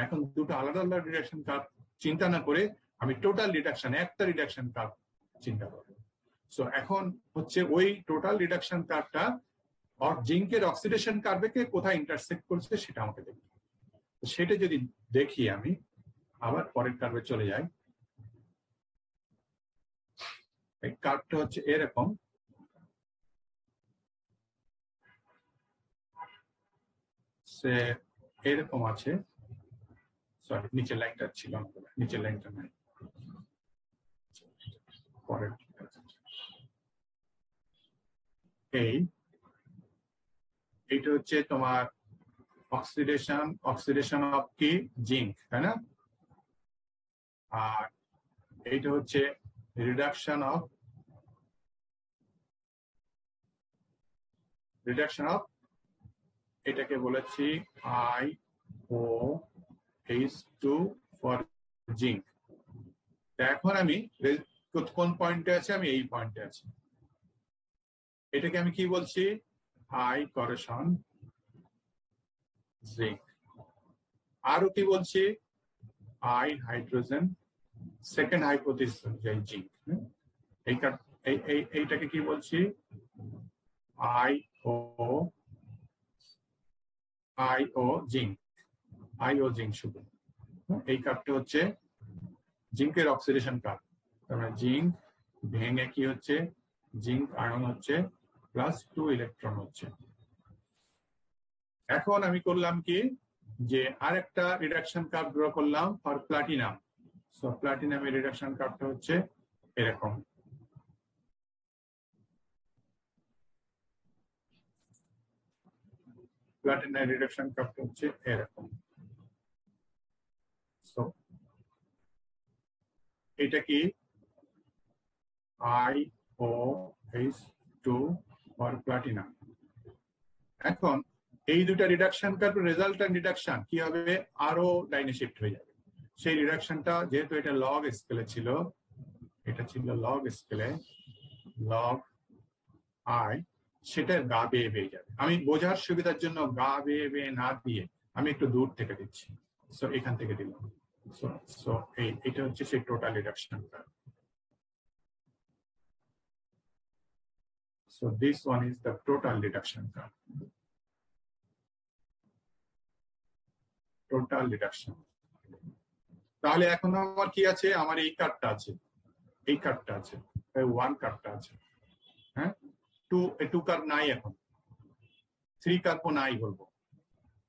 এখন দুটো আলাদা আলাদা রিডাকশন কার্ভ চিন্তা না করে আমি টোটাল রিডাকশন, একটা রিডাকশন কার্ভ চিন্তা করব। সো এখন হচ্ছে ওই টোটাল রিডাকশন কার্ভটা জিঙ্কের অক্সিডেশন কার্ভকে কোথায় ইন্টারসেক্ট করছে সেটা আমাকে দেখতে হবে। সেটা যদি দেখি, আমি আবার পরের কার্ভে চলে যাই। এই কার্ভটা হচ্ছে এরকম, সে এরকম আছে, সরি নিচের লাইনটা ছিল, নিচের লাইনটা নাই, পরের এইটা হচ্ছে তোমার অক্সিডেশন অফ কি জিঙ্ক, তাই না? আর এইটা হচ্ছে রিডাকশন অফ এটাকে বলেছি IOH2 ফর জিঙ্ক। এখন আমি কোন পয়েন্টে আছে? আমি এই পয়েন্টে আছি। এটাকে আমি কি বলছি? I corrosion zinc. আরো কি বলছি? I হাইড্রোজেন সেকেন্ড হাইপোথিসিস অনুযায়ী জিঙ্ক। এইটাকে কি বলছি? IO জিঙ্ক শুধু। এই কার্ভটা হচ্ছে জিঙ্কের অক্সিডেশন কার্ভ। তারপরে জিঙ্ক ভেঙে কি হচ্ছে? জিঙ্ক আয়ন হচ্ছে +2 ইলেকট্রন হচ্ছে। এখন আমি করলাম কি, যে আরেকটা রিডাকশন কার্ভ ড্র করলাম ফর প্লাটিনাম। সো প্লাটিনামের রিডাকশন কার্ভটা হচ্ছে এরকম। প্লাটিনাম রিডাকশন কার্ভটা হচ্ছে এরকম। সো এটা কি? IOH2 for platinum. এখন এই দুটা রিডাকশন কার্ভ রেজাল্ট্যান্ট রিডাকশন কি হবে? আরো লাইনে শিফট হয়ে যাবে। সেই রিডাকশনটা যেহেতু এটা লগ স্কেলে ছিল, এটা ছিল লগ স্কেলে, লগ আই, সেটা গা বেয়ে যাবে। আমি বোঝার সুবিধার জন্য গা বেয়ে না দিয়ে আমি একটু দূর থেকে দিচ্ছি। সো এখান থেকে দিলাম। সো এটা হচ্ছে সেই total reduction curve. So this one is the total reduction curve. Total reduction. তাহলে এখন আমার কি আছে? আমার এই কার্ভটা আছে, এই কার্ভটা আছে, 1 কার্ভটা আছে, হ্যাঁ? 2 কার্ভ নাই, এখন 3 কার্ভ নাই বলবো।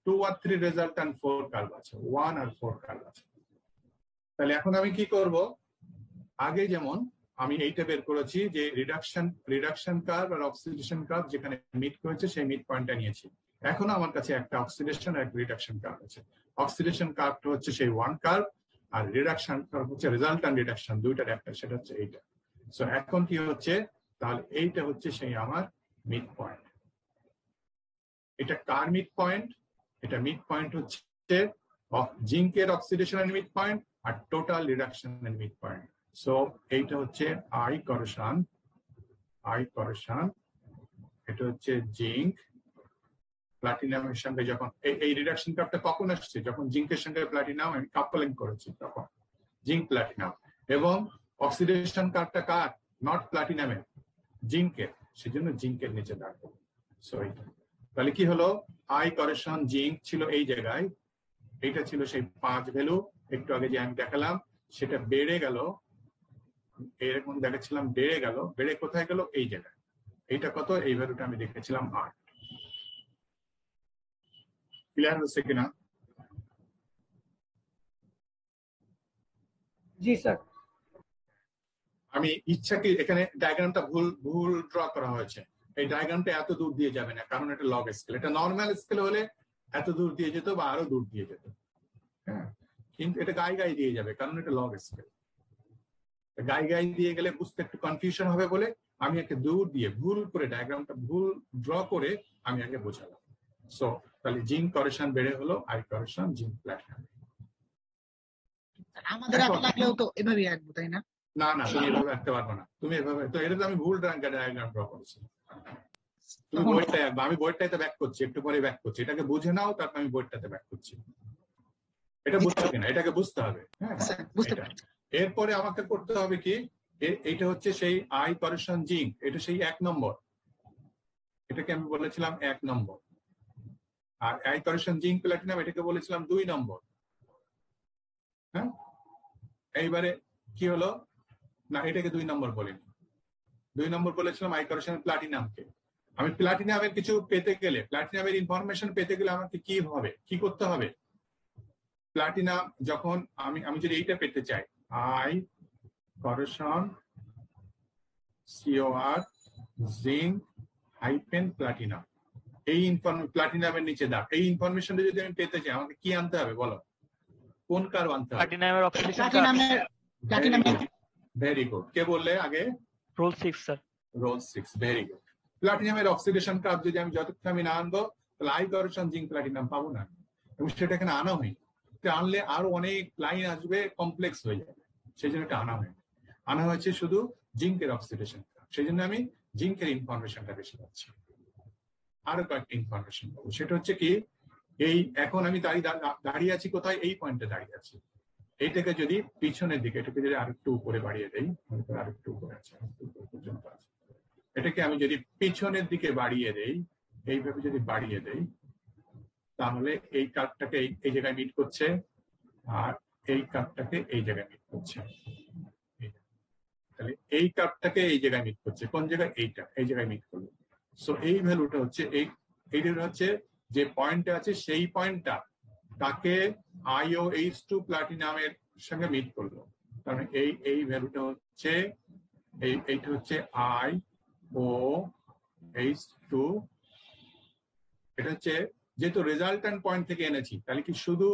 2 আর 3 রেজাল্ট্যান্ট 4 কার্ভ আছে, 1 আর 4 কার্ভ আছে। তাহলে এখন আমি কি করব? আগে যেমন আমি এইটা বের করেছি যে রিডাকশন কার্ভ আর অক্সিডেশন কার্ভ যেখানে মিট করেছে সেই মিড পয়েন্টটা নিয়েছি। এখনো আমার কাছে একটা অক্সিডেশন আর একটা রিডাকশন কার্ভ আছে। অক্সিডেশন কার্ভটা হচ্ছে সেই ওয়ান কার্ভ, আর রিডাকশন কার্ভ হচ্ছে রেজাল্ট্যান্ট রিডাকশন, দুইটার একটা, সেটা হচ্ছে এইটা। সো এখন কি হচ্ছে, তাহলে এইটা হচ্ছে সেই আমার মিড পয়েন্ট। এটা কার মিড পয়েন্ট? এটা মিড পয়েন্ট হচ্ছে জিঙ্কের অক্সিডেশনের মিড পয়েন্ট আর টোটাল রিডাকশনের মিড পয়েন্ট। সো এইটা হচ্ছে আই করেশন, এটা হচ্ছে জিঙ্ক প্লাটিনামের সঙ্গে যখন এই রিডাকশন কার্ভটা কখন আসছে, যখন জিঙ্কের সঙ্গে প্লাটিনাম আমি কাপলিং করেছি তখন জিঙ্ক প্লাটিনাম। এবং অক্সিডেশন কার্ভটা কার? নট প্লাটিনামের, জিঙ্কের, সেজন্য জিঙ্কের নিচে রাখবো। সো এইটা তাহলে কি হলো, আই করেশন জিঙ্ক ছিল এই জায়গায়, এইটা ছিল সেই 5 ভ্যালু একটু আগে যে আমি দেখালাম, সেটা বেড়ে গেল, এরকম দেখাচ্ছিলাম বেড়ে গেল, বেড়ে কোথায় গেল? এই জায়গায়। এইটা কত? এই ভ্যালুটা আমি দেখেছিলাম 8। ক্লিয়ার হচ্ছে কিনা? জি স্যার। আমি ইচ্ছাকে এখানে ডায়াগ্রামটা ভুল ড্র করা হয়েছে। এই ডায়াগ্রামটা এত দূর দিয়ে যাবে না, কারণ এটা লগ স্কেল। এটা নর্মাল স্কেল হলে এত দূর দিয়ে যেত বা আরো দূর দিয়ে যেত, হ্যাঁ, কিন্তু এটা গায়ে দিয়ে যাবে কারণ এটা লগ স্কেল। গায়ে দিয়ে গেলে বুঝতে একটু কনফিউশন হবে বলে আমি একে দূর দিয়ে ভুল করে ডায়াগ্রামটা ভুল ড্র করে আমি আগে বোঝালাম। সো তাহলে জিঙ্ক করেশন বেড়ে হলো আই করেশন জিঙ্ক প্লাটিনাম। আমাদের এত লাগলেও তো এভাবেই আঁকবো, তাই না? না না, তুমি এভাবে আঁকতে পারবো না, তুমি এভাবে তো, এটা তো আমি ভুল ডায়াগ্রাম ড্র করেছি। তুমি বইটাই আঁকবে, আমি বইটাতে ব্যাক করছি, একটু পরে ব্যাক করছি, এটাকে বুঝে নাও, তারপর আমি বইটাতে ব্যাক করছি। এটা বুঝছো কিনা? এটাকে বুঝতে হবে। হ্যাঁ, বুঝতে পারছি। এরপরে আমাকে করতে হবে কি, এইটা হচ্ছে সেই আই করেশন জিঙ্ক, এটা সেই 1 নম্বর, এটাকে আমি বলেছিলাম 1 নম্বর। আর আই করেশন জিঙ্ক প্লাটিনাম এটাকে বলেছিলাম 2 নম্বর। হ্যাঁ, এইবারে কি হলো না, এটাকে 2 নম্বর বলিনি, 2 নম্বর বলেছিলাম আই করেশন প্লাটিনামকে। আমি প্লাটিনামের কিছু পেতে গেলে, প্লাটিনামের ইনফরমেশন পেতে গেলে আমাকে কি হবে, কি করতে হবে? প্লাটিনাম যখন আমি যদি এইটা পেতে চাই, I corrosion COR zinc hyphen platinum, এই প্লাটিনামের নিচে দাগ, এই ইনফরমেশনটা যদি আমি পেতে চাই আমাকে কি আনতে হবে বলো? কোন কার্ভ আনতে হবে? প্লাটিনামের অক্সিডেশন কার্ভ। Very good. কে বললে আগে? Roll 6 sir. Roll 6, very good. প্লাটিনামের অক্সিডেশন কার্ভ যদি আমি যতক্ষণ আমি না আনবো, তাহলে আই করেশন জিঙ্ক প্লাটিনাম পাবো না, এবং সেটা এখানে আনা হয়নি। আনলে আরো অনেক লাইন আসবে, কমপ্লেক্স হয়ে যাবে, সেই জন্য এটা আনা হয়নি। আনা হয়েছে শুধু জিঙ্কের অক্সিডেশন কার্ভ, সেই জন্য আমি জিঙ্কের ইনফরমেশনটা বেশি পাচ্ছি। আরো কয়েকটা ইনফরমেশন পাবো, সেটা হচ্ছে কি, এই এখন আমি দাঁড়িয়ে আছি কোথায়? এই পয়েন্টে দাঁড়িয়ে আছি। এইটাকে যদি পিছনের দিকে, এটাকে যদি আরেকটু উপরে বাড়িয়ে দেই, আরেকটু উপরে আছে, পর্যন্ত আছে, এটাকে আমি যদি পিছনের দিকে বাড়িয়ে দেই, এইভাবে যদি বাড়িয়ে দেই, তাহলে এই কার্ভটাকে এই জায়গায় মিট করছে, আর এই কার্ভটাকে এই জায়গায় মিট করছে। তাহলে এই কার্ভটাকে এই জায়গায় মিট করছে, কোন জায়গায়? এইটা, এই জায়গায় মিট করলো। সো এই ভ্যালুটা হচ্ছে এইটা হচ্ছে যে পয়েন্টটা আছে, সেই পয়েন্টটা তাকে IOH2 প্লাটিনামের সঙ্গে মিট করলো। কারণ এই ভ্যালুটা হচ্ছে এইটা হচ্ছে IOH2, এটা হচ্ছে যেহেতু রেজাল্ট্যান্ট পয়েন্ট থেকে এনেছি, তাহলে কি শুধু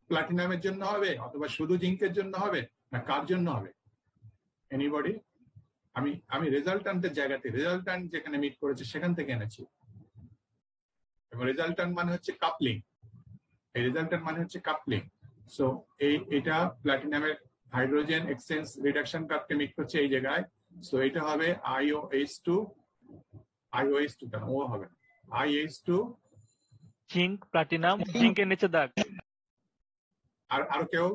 প্লাটিনামের জন্য হবে অথবা শুধু জিঙ্কের জন্য হবে, না কার জন্য হবে? এনিবডি? আমি রেজাল্ট্যান্টের জায়গাতে, রেজাল্ট্যান্ট যেখানে মিট করেছে সেখান থেকে এনেছি, এবং রেজাল্ট্যান্ট মানে হচ্ছে কাপলিং, এই রেজাল্ট্যান্ট মানে হচ্ছে কাপলিং। সো এটা প্লাটিনামের হাইড্রোজেন এক্সচেঞ্জ রিডাকশন কার্ভকে মিট করছে এই জায়গায়। সো এটা হবে IOH2 কেন ও হবে না, IH2 জিঙ্ক প্লাটিনাম, জিঙ্কের নিচে দাগ। আর আরো কেউ?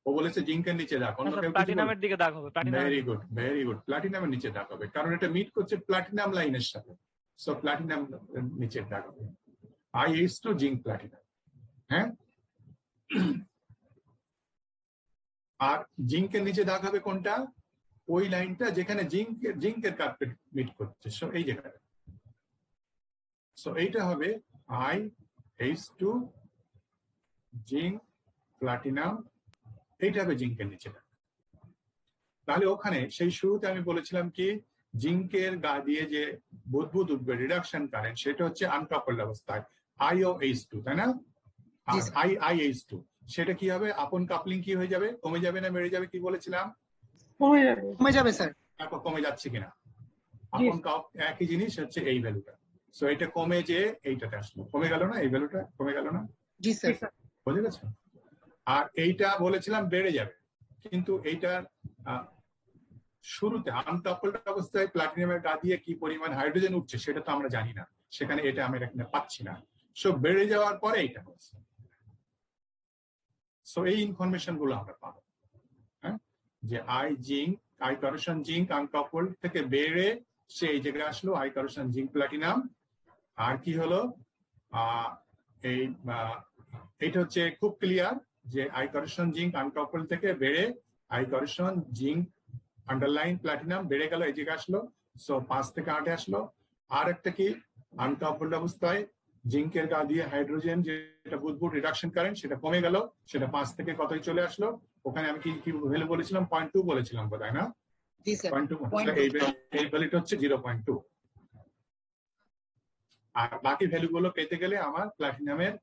ও বলেছে জিঙ্কের নিচে দাগ, অন্য কেউ? প্লাটিনামের দিকে দাগ হবে। Very good, very good. প্লাটিনামের নিচে দাগ হবে, কারণ এটা মিট করছে প্লাটিনাম লাইনের সাথে। সো প্লাটিনাম নিচে দাগ হবে, IH2 জিঙ্ক প্লাটিনাম। হ্যাঁ, আর জিঙ্কের নিচে দাগ হবে কোনটা? ওই লাইনটা যেখানে জিঙ্কের কার্ভে মিট করছে, সো এই জায়গাটা। সো এইটা হবে IH2 জিঙ্ক প্লাটিনাম, এইটা হবে জিঙ্কের নিচে দাগ। তাহলে ওখানে সেই শুরুতে আমি বলেছিলাম কি জিঙ্কের গা দিয়ে যে বুদবুদ উঠবে রিডাকশন কারেন্ট সেটা হচ্ছে আনকাপলড অবস্থায় IOH2, তাই না? জি আর স্যার। IH2 সেটা কি হবে? আপন কাপলিং কি হয়ে যাবে? কমে যাবে না বেড়ে যাবে? কি বলেছিলাম? কমে যাবে। কমে যাবে স্যার। তারপর কমে যাচ্ছে কিনা? জি আপন একই জিনিস হচ্ছে এই ভ্যালুটা। সো এটা কমে যে এইটাতে আসলো, কমে গেল না? এই ভ্যালুটা কমে গেল না? জি স্যার। বুঝে গেছে? আর এইটা বলেছিলাম বেড়ে যাবে, কিন্তু এইটার শুরুতে আনকাপলড অবস্থায় প্লাটিনামের গা দিয়ে কি পরিমাণ হাইড্রোজেন উঠছে সেটা তো আমরা জানি না, সেখানে এটা আমরা এখানে পাচ্ছি না। সো বেড়ে যাওয়ার পরে এইটা হচ্ছে। সো এই ইনফরমেশন গুলো আমরা পাবো, হ্যাঁ, যে আই কারোশন জিঙ্ক আনকাপলড থেকে বেড়ে সে এই জায়গায় আসলো আই কারোশন জিঙ্ক প্লাটিনাম। আর কি হলো এইটা হচ্ছে খুব ক্লিয়ার যে আই কারোশন জিঙ্ক আনকাপলড থেকে বেড়ে I corrosion zinc underline platinum বেড়ে গেল, এই জায়গায় আসলো। সো 5 থেকে 8 আসলো। আর একটা কি আনকাপলড অবস্থায় জিঙ্কের গা দিয়ে হাইড্রোজেন যেটা বুদবুদ রিডাকশন কারেন্ট সেটা কমে গেল, সেটা 5 থেকে কতই চলে আসলো? ওখানে আমি কি ভ্যালু বলেছিলাম? 0.2 বলেছিলাম বোধহয়, না? জি স্যার। 0.2। এই ভ্যালুটা হচ্ছে 0.2। আর বাকি ভ্যালুগুলো পেতে গেলে আমার প্লাটিনামের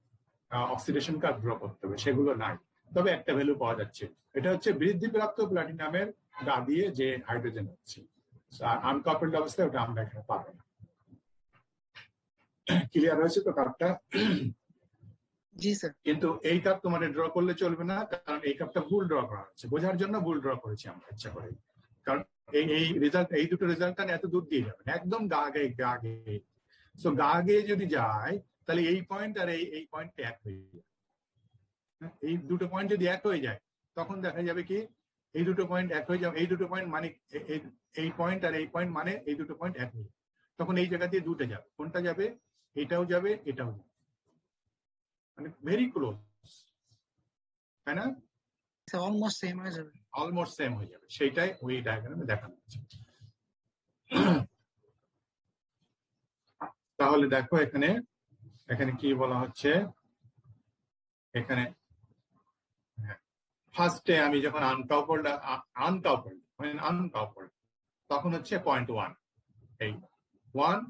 অক্সিডেশন কার্ভ ড্র করতে হবে, সেগুলো নাই। তবে একটা ভ্যালু পাওয়া যাচ্ছে, এটা হচ্ছে বৃদ্ধিপ্রাপ্ত প্লাটিনামের গা দিয়ে যে হাইড্রোজেন হচ্ছে। আর আনকাপলড অবস্থায় ওটা আমরা এখানে পাবো না। ক্লিয়ার হয়েছে তো কার্ভটা? জি স্যার। কিন্তু এই কার্ভ তোমাদের ড্র করলে চলবে না, কারণ এই কার্ভটা ভুল ড্র করা হচ্ছে, বোঝার জন্য ভুল ড্র করেছি আমরা ইচ্ছা করে। কারণ এই রেজাল্ট, এই দুটো রেজাল্ট এত দূর দিয়ে যাবে না, একদম গা আগে। সো গা আগে যদি যায় তাহলে এই পয়েন্ট আর এই পয়েন্ট এক হয়ে যাবে। এই দুটো পয়েন্ট যদি এক হয়ে যায় তখন দেখা যাবে কি এই দুটো পয়েন্ট এক হয়ে যাবে, এই দুটো পয়েন্ট মানে এই পয়েন্ট আর এই পয়েন্ট মানে এই দুটো পয়েন্ট এক হয়ে যাবে। তখন এই জায়গা দিয়ে দুটো যাবে, কোনটা যাবে? এটাও যাবে, এটাও যাবে, মানে ভেরি ক্লোজ, তাই না? অলমোস্ট সেম হয়ে যাবে। অলমোস্ট সেম হয়ে যাবে, সেইটাই ওই ডায়াগ্রামে দেখানো হচ্ছে। তাহলে দেখো এখানে এখানে কি বলা হচ্ছে, এখানে ফার্স্টে আমি যখন আনকাপলড তখন হচ্ছে 0.1, এই 1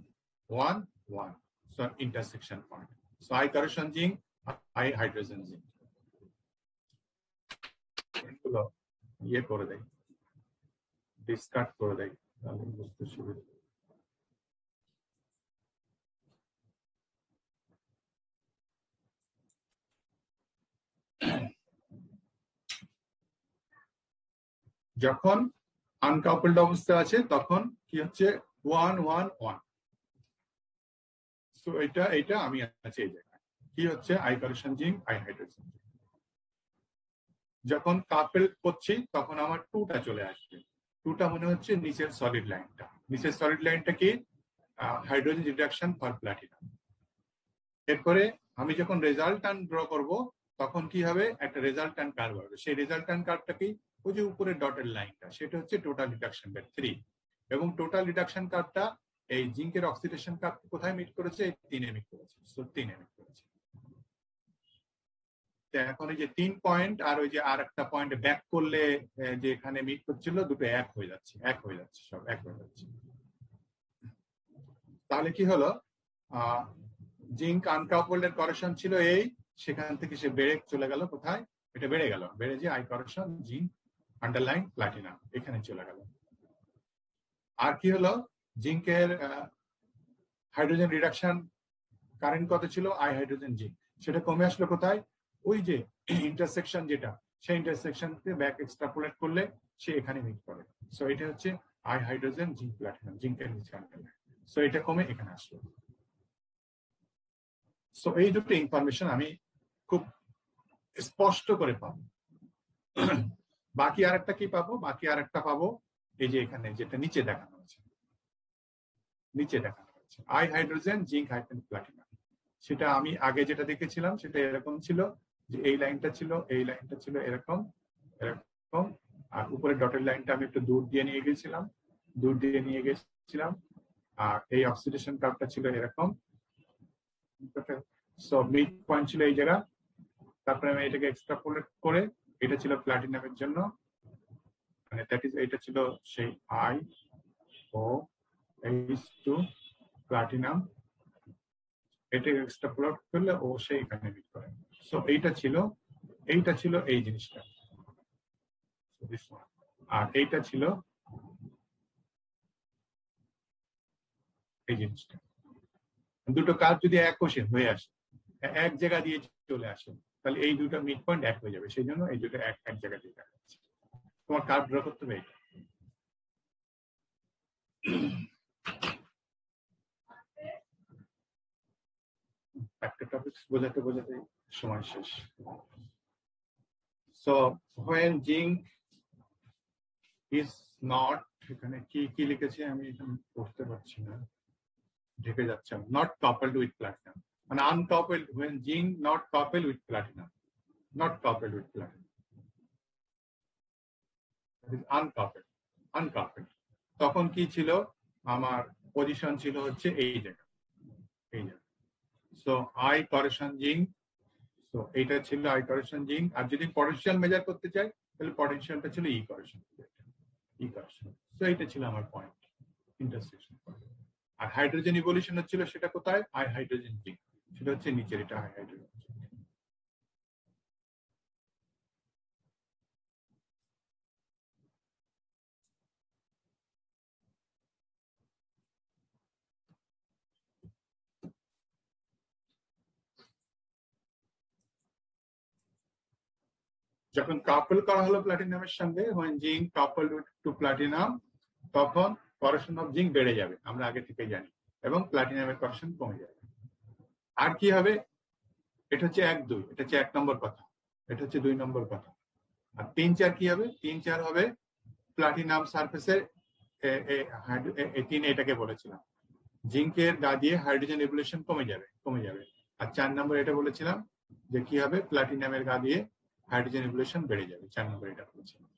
1 1, so intersection point. So I corrosion zinc, I hydrogen zinc, এগুলো ইয়ে করে দেয়, ডিসকার্ড করে দেয়, তাহলে বুঝতে সুবিধা। যখন আনকাপলড অবস্থা আছে তখন কি হচ্ছে 1 1 1। সো এটা আমি আছে এই জায়গায় কি হচ্ছে I corrosion zinc, I hydrogen. যখন কাপেল করছি তখন আমার 2টা চলে আসবে। 2টা মনে হচ্ছে নিচের সলিড লাইনটা। নিচের সলিড লাইনটা কি? Hydrogen reduction for platinum. এরপরে আমি যখন রেজাল্ট্যান্ট ড্র করব তখন কি হবে? একটা রেজাল্ট্যান্ট কার্ভ হবে। সেই রেজাল্ট্যান্ট কার্ভটা কি? ওই যে উপরে ডটের লাইনটা, সেটা হচ্ছে টোটাল রিডাকশন রেট 3। এবং টোটাল রিডাকশন কার্ভটা এই জিঙ্কের অক্সিডেশন কার্ভ কোথায় মিট করেছে? এই 3-এ মিট করেছে। সো 3-এ মিট করেছে। এখন এই যে 3 পয়েন্ট আর ওই যে আর একটা পয়েন্ট ব্যাক করলে যে এখানে মিট করছিল, দুটো এক হয়ে যাচ্ছে, সব এক হয়ে যাচ্ছে। তাহলে কি হলো? জিঙ্ক আনকাপলড এর কারেকশন ছিল এই, সেখান থেকে সে বেড়ে চলে গেল কোথায়? এটা বেড়ে গেল, বেড়ে যে I correction zinc underline platinum এখানে চলে গেল। আর কি হলো? জিঙ্কের হাইড্রোজেন রিডাকশন কারেন্ট কত ছিল? আই হাইড্রোজেন জিঙ্ক, সেটা কমে আসলো কোথায়? ওই যে ইন্টারসেকশন যেটা, সেই ইন্টারসেকশনকে ব্যাক এক্সট্রাপোলেট করলে সে এখানে মিট করে। সো এটা হচ্ছে আই হাইড্রোজেন জিঙ্ক প্লাটিনাম, জিঙ্কের নিচে। সো এটা কমে এখানে আসলো। সো এই দুটো ইনফরমেশন আমি খুব স্পষ্ট করে পাবো। বাকি আরেকটা কি পাবো? বাকি আরেকটা পাবো এই যে এখানে যেটা নিচে দেখানো হচ্ছে, I hydrogen zinc hydrogen platinum. সেটা আমি আগে যেটা দেখেছিলাম সেটা এরকম ছিল যে এই লাইনটা ছিল, এই লাইনটা ছিল এরকম এরকম, আর উপরে ডটের লাইনটা আমি একটু দূর দিয়ে নিয়ে গেছিলাম, আর এই অক্সিডেশন কার্ভটা ছিল এরকম। সো মিড পয়েন্ট ছিল এই জায়গা। তারপরে আমি এটাকে এক্সট্রাপোলেট করে, এটা ছিল প্লাটিনামের জন্য, মানে দ্যাট ইজ এটা ছিল সেই IOH2 প্লাটিনাম, এটা এক্সট্রাপোলেট করলে ও সেইখানে মিট করে। সো এইটা ছিল এই জিনিসটা, আর এইটা ছিল এই জিনিসটা। দুটো কাজ যদি এক কোষে হয়ে আসে, এক জায়গা দিয়ে চলে আসে, তাহলে এই দুটো মিড পয়েন্ট এক হয়ে যাবে। সেই জন্য এই দুটো এক জায়গা দিয়ে দেখা যাচ্ছে। তোমার কার্ভ ড্র করতে হবে এটা। একটা টপিক বোঝাতে বোঝাতে সময় শেষ। So when zinc is not, এখানে কি কি লিখেছে আমি এখানে পড়তে পারছি না, ঢেকে যাচ্ছে, not coupled with platinum, মানে uncoupled, when zinc not coupled with platinum, not coupled with platinum, that is uncoupled, তখন কি ছিল, আমার পজিশন ছিল হচ্ছে এই জায়গা, so I correlation zinc, so এটা ছিল I correlation zinc। আর যদি পটেনশিয়াল মেজার করতে চাই তাহলে পটেনশিয়ালটা ছিল E correlation, সো এটা ছিল আমার পয়েন্ট, ইন্টারসেকশন পয়েন্ট। আর হাইড্রোজেন ইভলিউশন হচ্ছিল সেটা কোথায়, I hydrogen zinc, সেটা হচ্ছে নিচের, এটা I hydrogen zinc। যখন কাপল করা হলো প্লাটিনামের সঙ্গে, when zinc coupled to platinum, তখন corrosion of zinc বেড়ে যাবে, আমরা আগে থেকে জানি, এবং প্লাটিনামের corrosion কমে যাবে। আর কি হবে, এটা হচ্ছে 1-2, এটা হচ্ছে 1 নম্বর কথা, এটা হচ্ছে 2 নম্বর কথা। আর 3-4 কি হবে, 3-4 হবে প্লাটিনাম সারফেসের 3, এটাকে বলেছিলাম জিঙ্কের গা দিয়ে হাইড্রোজেন ইভলিউশন কমে যাবে। আর 4 নম্বর এটা বলেছিলাম যে কি হবে, প্লাটিনামের গা দিয়ে হাইড্রোজেন ইভলিউশন বেড়ে যাবে, 4 নম্বর এটা বলেছিলাম।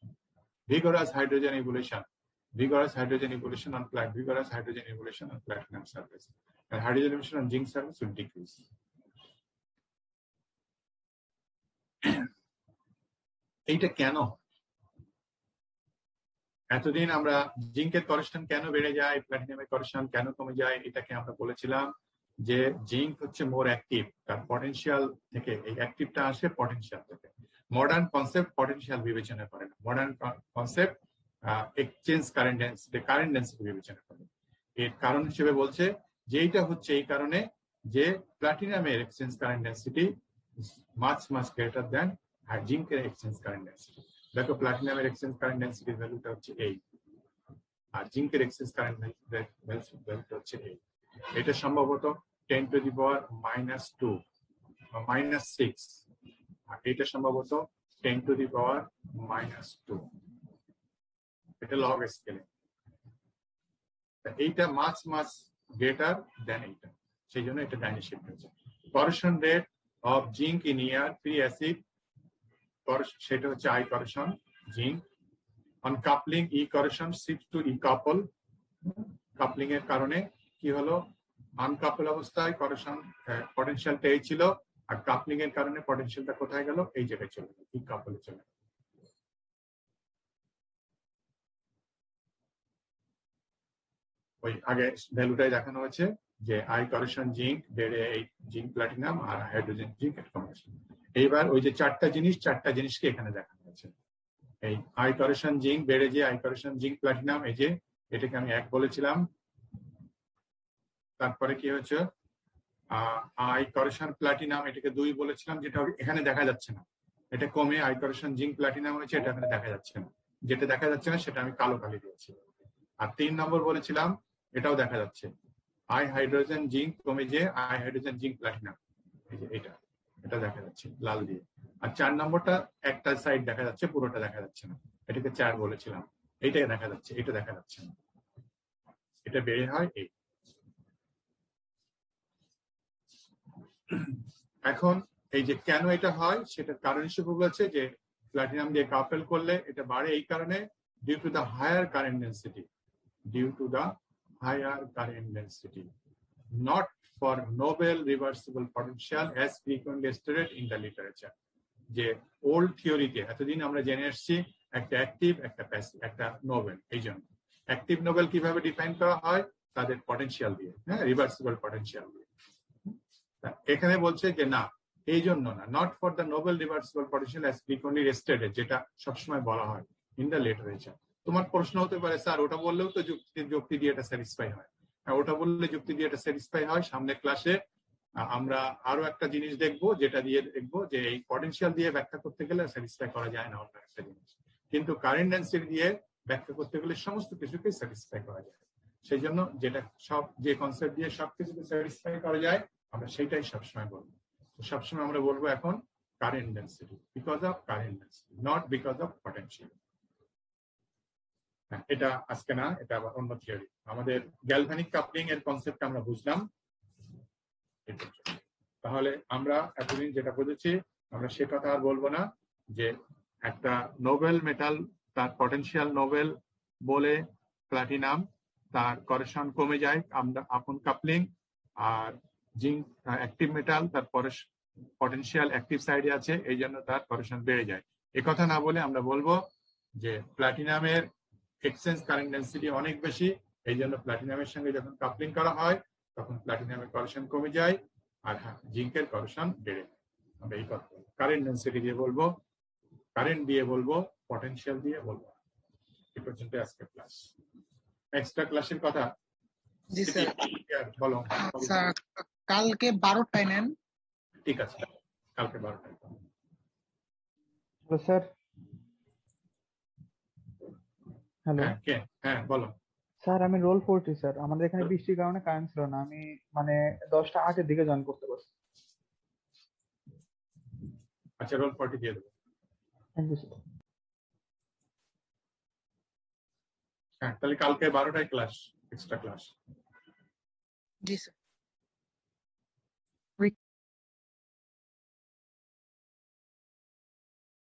vigorous hydrogen evolution on platinum surface, and hydrogen evolution on zinc surface will decrease. এইটা কেন, এতদিন আমরা জিঙ্কের corrosion কেন বেড়ে যায়, প্লাটিনামের corrosion কেন কমে যায়, এটাকে আমরা বলেছিলাম যে জিঙ্ক হচ্ছে মোর অ্যাক্টিভ, তার পটেনশিয়াল থেকে, এই অ্যাক্টিভটা আসে পটেনশিয়াল থেকে। মডার্ন কনসেপ্ট পটেনশিয়াল বিবেচনা করে না, modern concept exchange current density বিবেচনা করে। এর কারণ হিসেবে বলছে যে এইটা হচ্ছে এই কারণে যে প্লাটিনামের exchange current density much greater than জিঙ্কের এক্সচেঞ্জ কারেন্ট ডেন্সিটি। দেখো প্লাটিনামের এক্সচেঞ্জ কারেন্ট ডেন্সিটির ভ্যালুটা হচ্ছে 8, আর জিঙ্কের এক্সচেঞ্জ কারেন্ট ভ্যালুটা হচ্ছে 8। এটা সম্ভবত 10 to the power -2 বা -6, আর এটা সম্ভবত 10 to the power -2, এটা লগ স্কেলে। এইটা মাচ গ্রেটার দেন এইটা, সেই জন্য এটা ডাইনে শিফট হয়েছে। corrosion rate of zinc in air free acid, সেটা হচ্ছে I corrosion zinc। on coupling E corrosion shifts to E couple, coupling এর কারণে কি হলো, আনকাপল অবস্থায় corrosion পটেনশিয়ালটা এই ছিল, আর কাপলিং এর কারণে পটেনশিয়ালটা কোথায় গেল, এই জায়গায় চলে গেল, E couple চলে গেল। ওই আগে ভ্যালুটাই দেখানো হয়েছে যে I corrosion zinc বেড়ে এই জিঙ্ক প্লাটিনাম আর হাইড্রোজেন জিঙ্ক এর কম্বিনেশন। এইবার ওই যে চারটা জিনিসকে এখানে দেখানো হয়েছে। এই I corrosion zinc বেড়ে যে I corrosion zinc প্লাটিনাম, এই যে এটাকে আমি 1 বলেছিলাম, তারপরে কি হয়েছে I corrosion platinum, এটাকে 2 বলেছিলাম, যেটা এখানে দেখা যাচ্ছে না, এটা কমে I corrosion zinc platinum হয়েছে, এটা এখানে দেখা যাচ্ছে না, যেটা দেখা যাচ্ছে না সেটা আমি কালো কালি দিয়েছি। আর 3 নম্বর বলেছিলাম, এটাও দেখা যাচ্ছে, I hydrogen zinc কমে যে I hydrogen zinc platinum, এই যে এটা দেখা যাচ্ছে লাল দিয়ে। আর 4 নম্বরটা একটা সাইড দেখা যাচ্ছে, পুরোটা দেখা যাচ্ছে না, এটাকে 4 বলেছিলাম, এইটাকে দেখা যাচ্ছে, এটা দেখা যাচ্ছে না, এটা বেড়ে হয় এই। এখন এই যে কেন এটা হয় সেটার কারণ হিসেবে বলেছে যে প্লাটিনাম দিয়ে কাপল করলে এটা বাড়ে এই কারণে, due to the higher current density, not for noble reversible potential as frequently stated in the literature। যে ওল্ড থিওরিতে এতদিন আমরা জেনে আসছি একটা অ্যাক্টিভ, একটা প্যাসিভ, একটা নোবেল। এই জন্য অ্যাক্টিভ নোবেল কিভাবে ডিফাইন করা হয়? তাদের পটেনশিয়াল দিয়ে, হ্যাঁ, রিভার্সিবল পটেনশিয়াল দিয়ে। এখানে বলছে যে না, এই জন্য না, not for the Nobel reversible potential as frequently stated, যেটা সবসময় বলা হয় ইন দ্য লিটারেচার। তোমার প্রশ্ন হতে পারে, স্যার ওটা বললেও তো যুক্তি দিয়ে এটা স্যাটিসফাই হয়। হ্যাঁ, ওটা বললে যুক্তি দিয়ে এটা স্যাটিসফাই হয়। সামনের ক্লাসে আমরা আরো একটা জিনিস দেখবো, যেটা দিয়ে দেখবো যে এই পটেনশিয়াল দিয়ে ব্যাখ্যা করতে গেলে স্যাটিসফাই করা যায় না অন্য একটা জিনিস, কিন্তু কারেন্ট ডেন্সিটি দিয়ে ব্যাখ্যা করতে গেলে সমস্ত কিছুকে স্যাটিসফাই করা যায়। সেই জন্য যেটা যে কনসেপ্ট দিয়ে সবকিছুকে স্যাটিসফাই করা যায়, আমরা সেটাই সবসময় বলবো। সবসময় আমরা বলবো এখন current density, because of current density, not because of potential. এটা আজকে না, এটা আবার অন্য থিওরি। আমাদের গ্যালভানিক কাপলিং এর কনসেপ্ট আমরা বুঝলাম। তাহলে আমরা এতদিন যেটা বুঝেছি, আমরা সে কথা আর বলবো না যে একটা নোবেল মেটাল তার পটেনশিয়াল নোবেল বলে প্লাটিনাম, তার করেশন কমে যায় আমরা আপন কাপলিং, আর জিঙ্ক অ্যাক্টিভ মেটাল, তার পটেনশিয়াল অ্যাক্টিভ সাইডে আছে, এই জন্য তার করেশন বেড়ে যায়। এ কথা না বলে আমরা বলবো যে প্লাটিনামের এক্সচেঞ্জ কারেন্ট ডেন্সিটি অনেক বেশি, এই জন্য প্লাটিনামের সঙ্গে যখন কাপলিং করা হয় তখন প্লাটিনামের করেশন কমে যায়, আর হ্যাঁ, জিঙ্কের করেশন বেড়ে যায়। আমরা এই কথা কারেন্ট ডেন্সিটি দিয়ে বলবো, কারেন্ট দিয়ে বলবো, পটেনশিয়াল দিয়ে বলবো। এই পর্যন্ত আজকের ক্লাস। এক্সট্রা ক্লাসের কথা জি স্যার। বলো। স্যার কালকে 12টায় নেন। ঠিক আছে, কালকে 12টায়। স্যার হ্যালো হ্যাঁ, কে? হ্যাঁ, বলো। স্যার, আমি রোল 40 স্যার। আমাদের এখানে বৃষ্টির কারণে কারেন্ট ছিল না, আমি মানে 10টা 8-এর দিকে জয়েন করতে পারছি। আচ্ছা, রোল 40 দিয়ে দেবো। Thank you sir. হ্যাঁ, তাহলে কালকে 12টায় ক্লাস, এক্সট্রা ক্লাস। জি স্যার।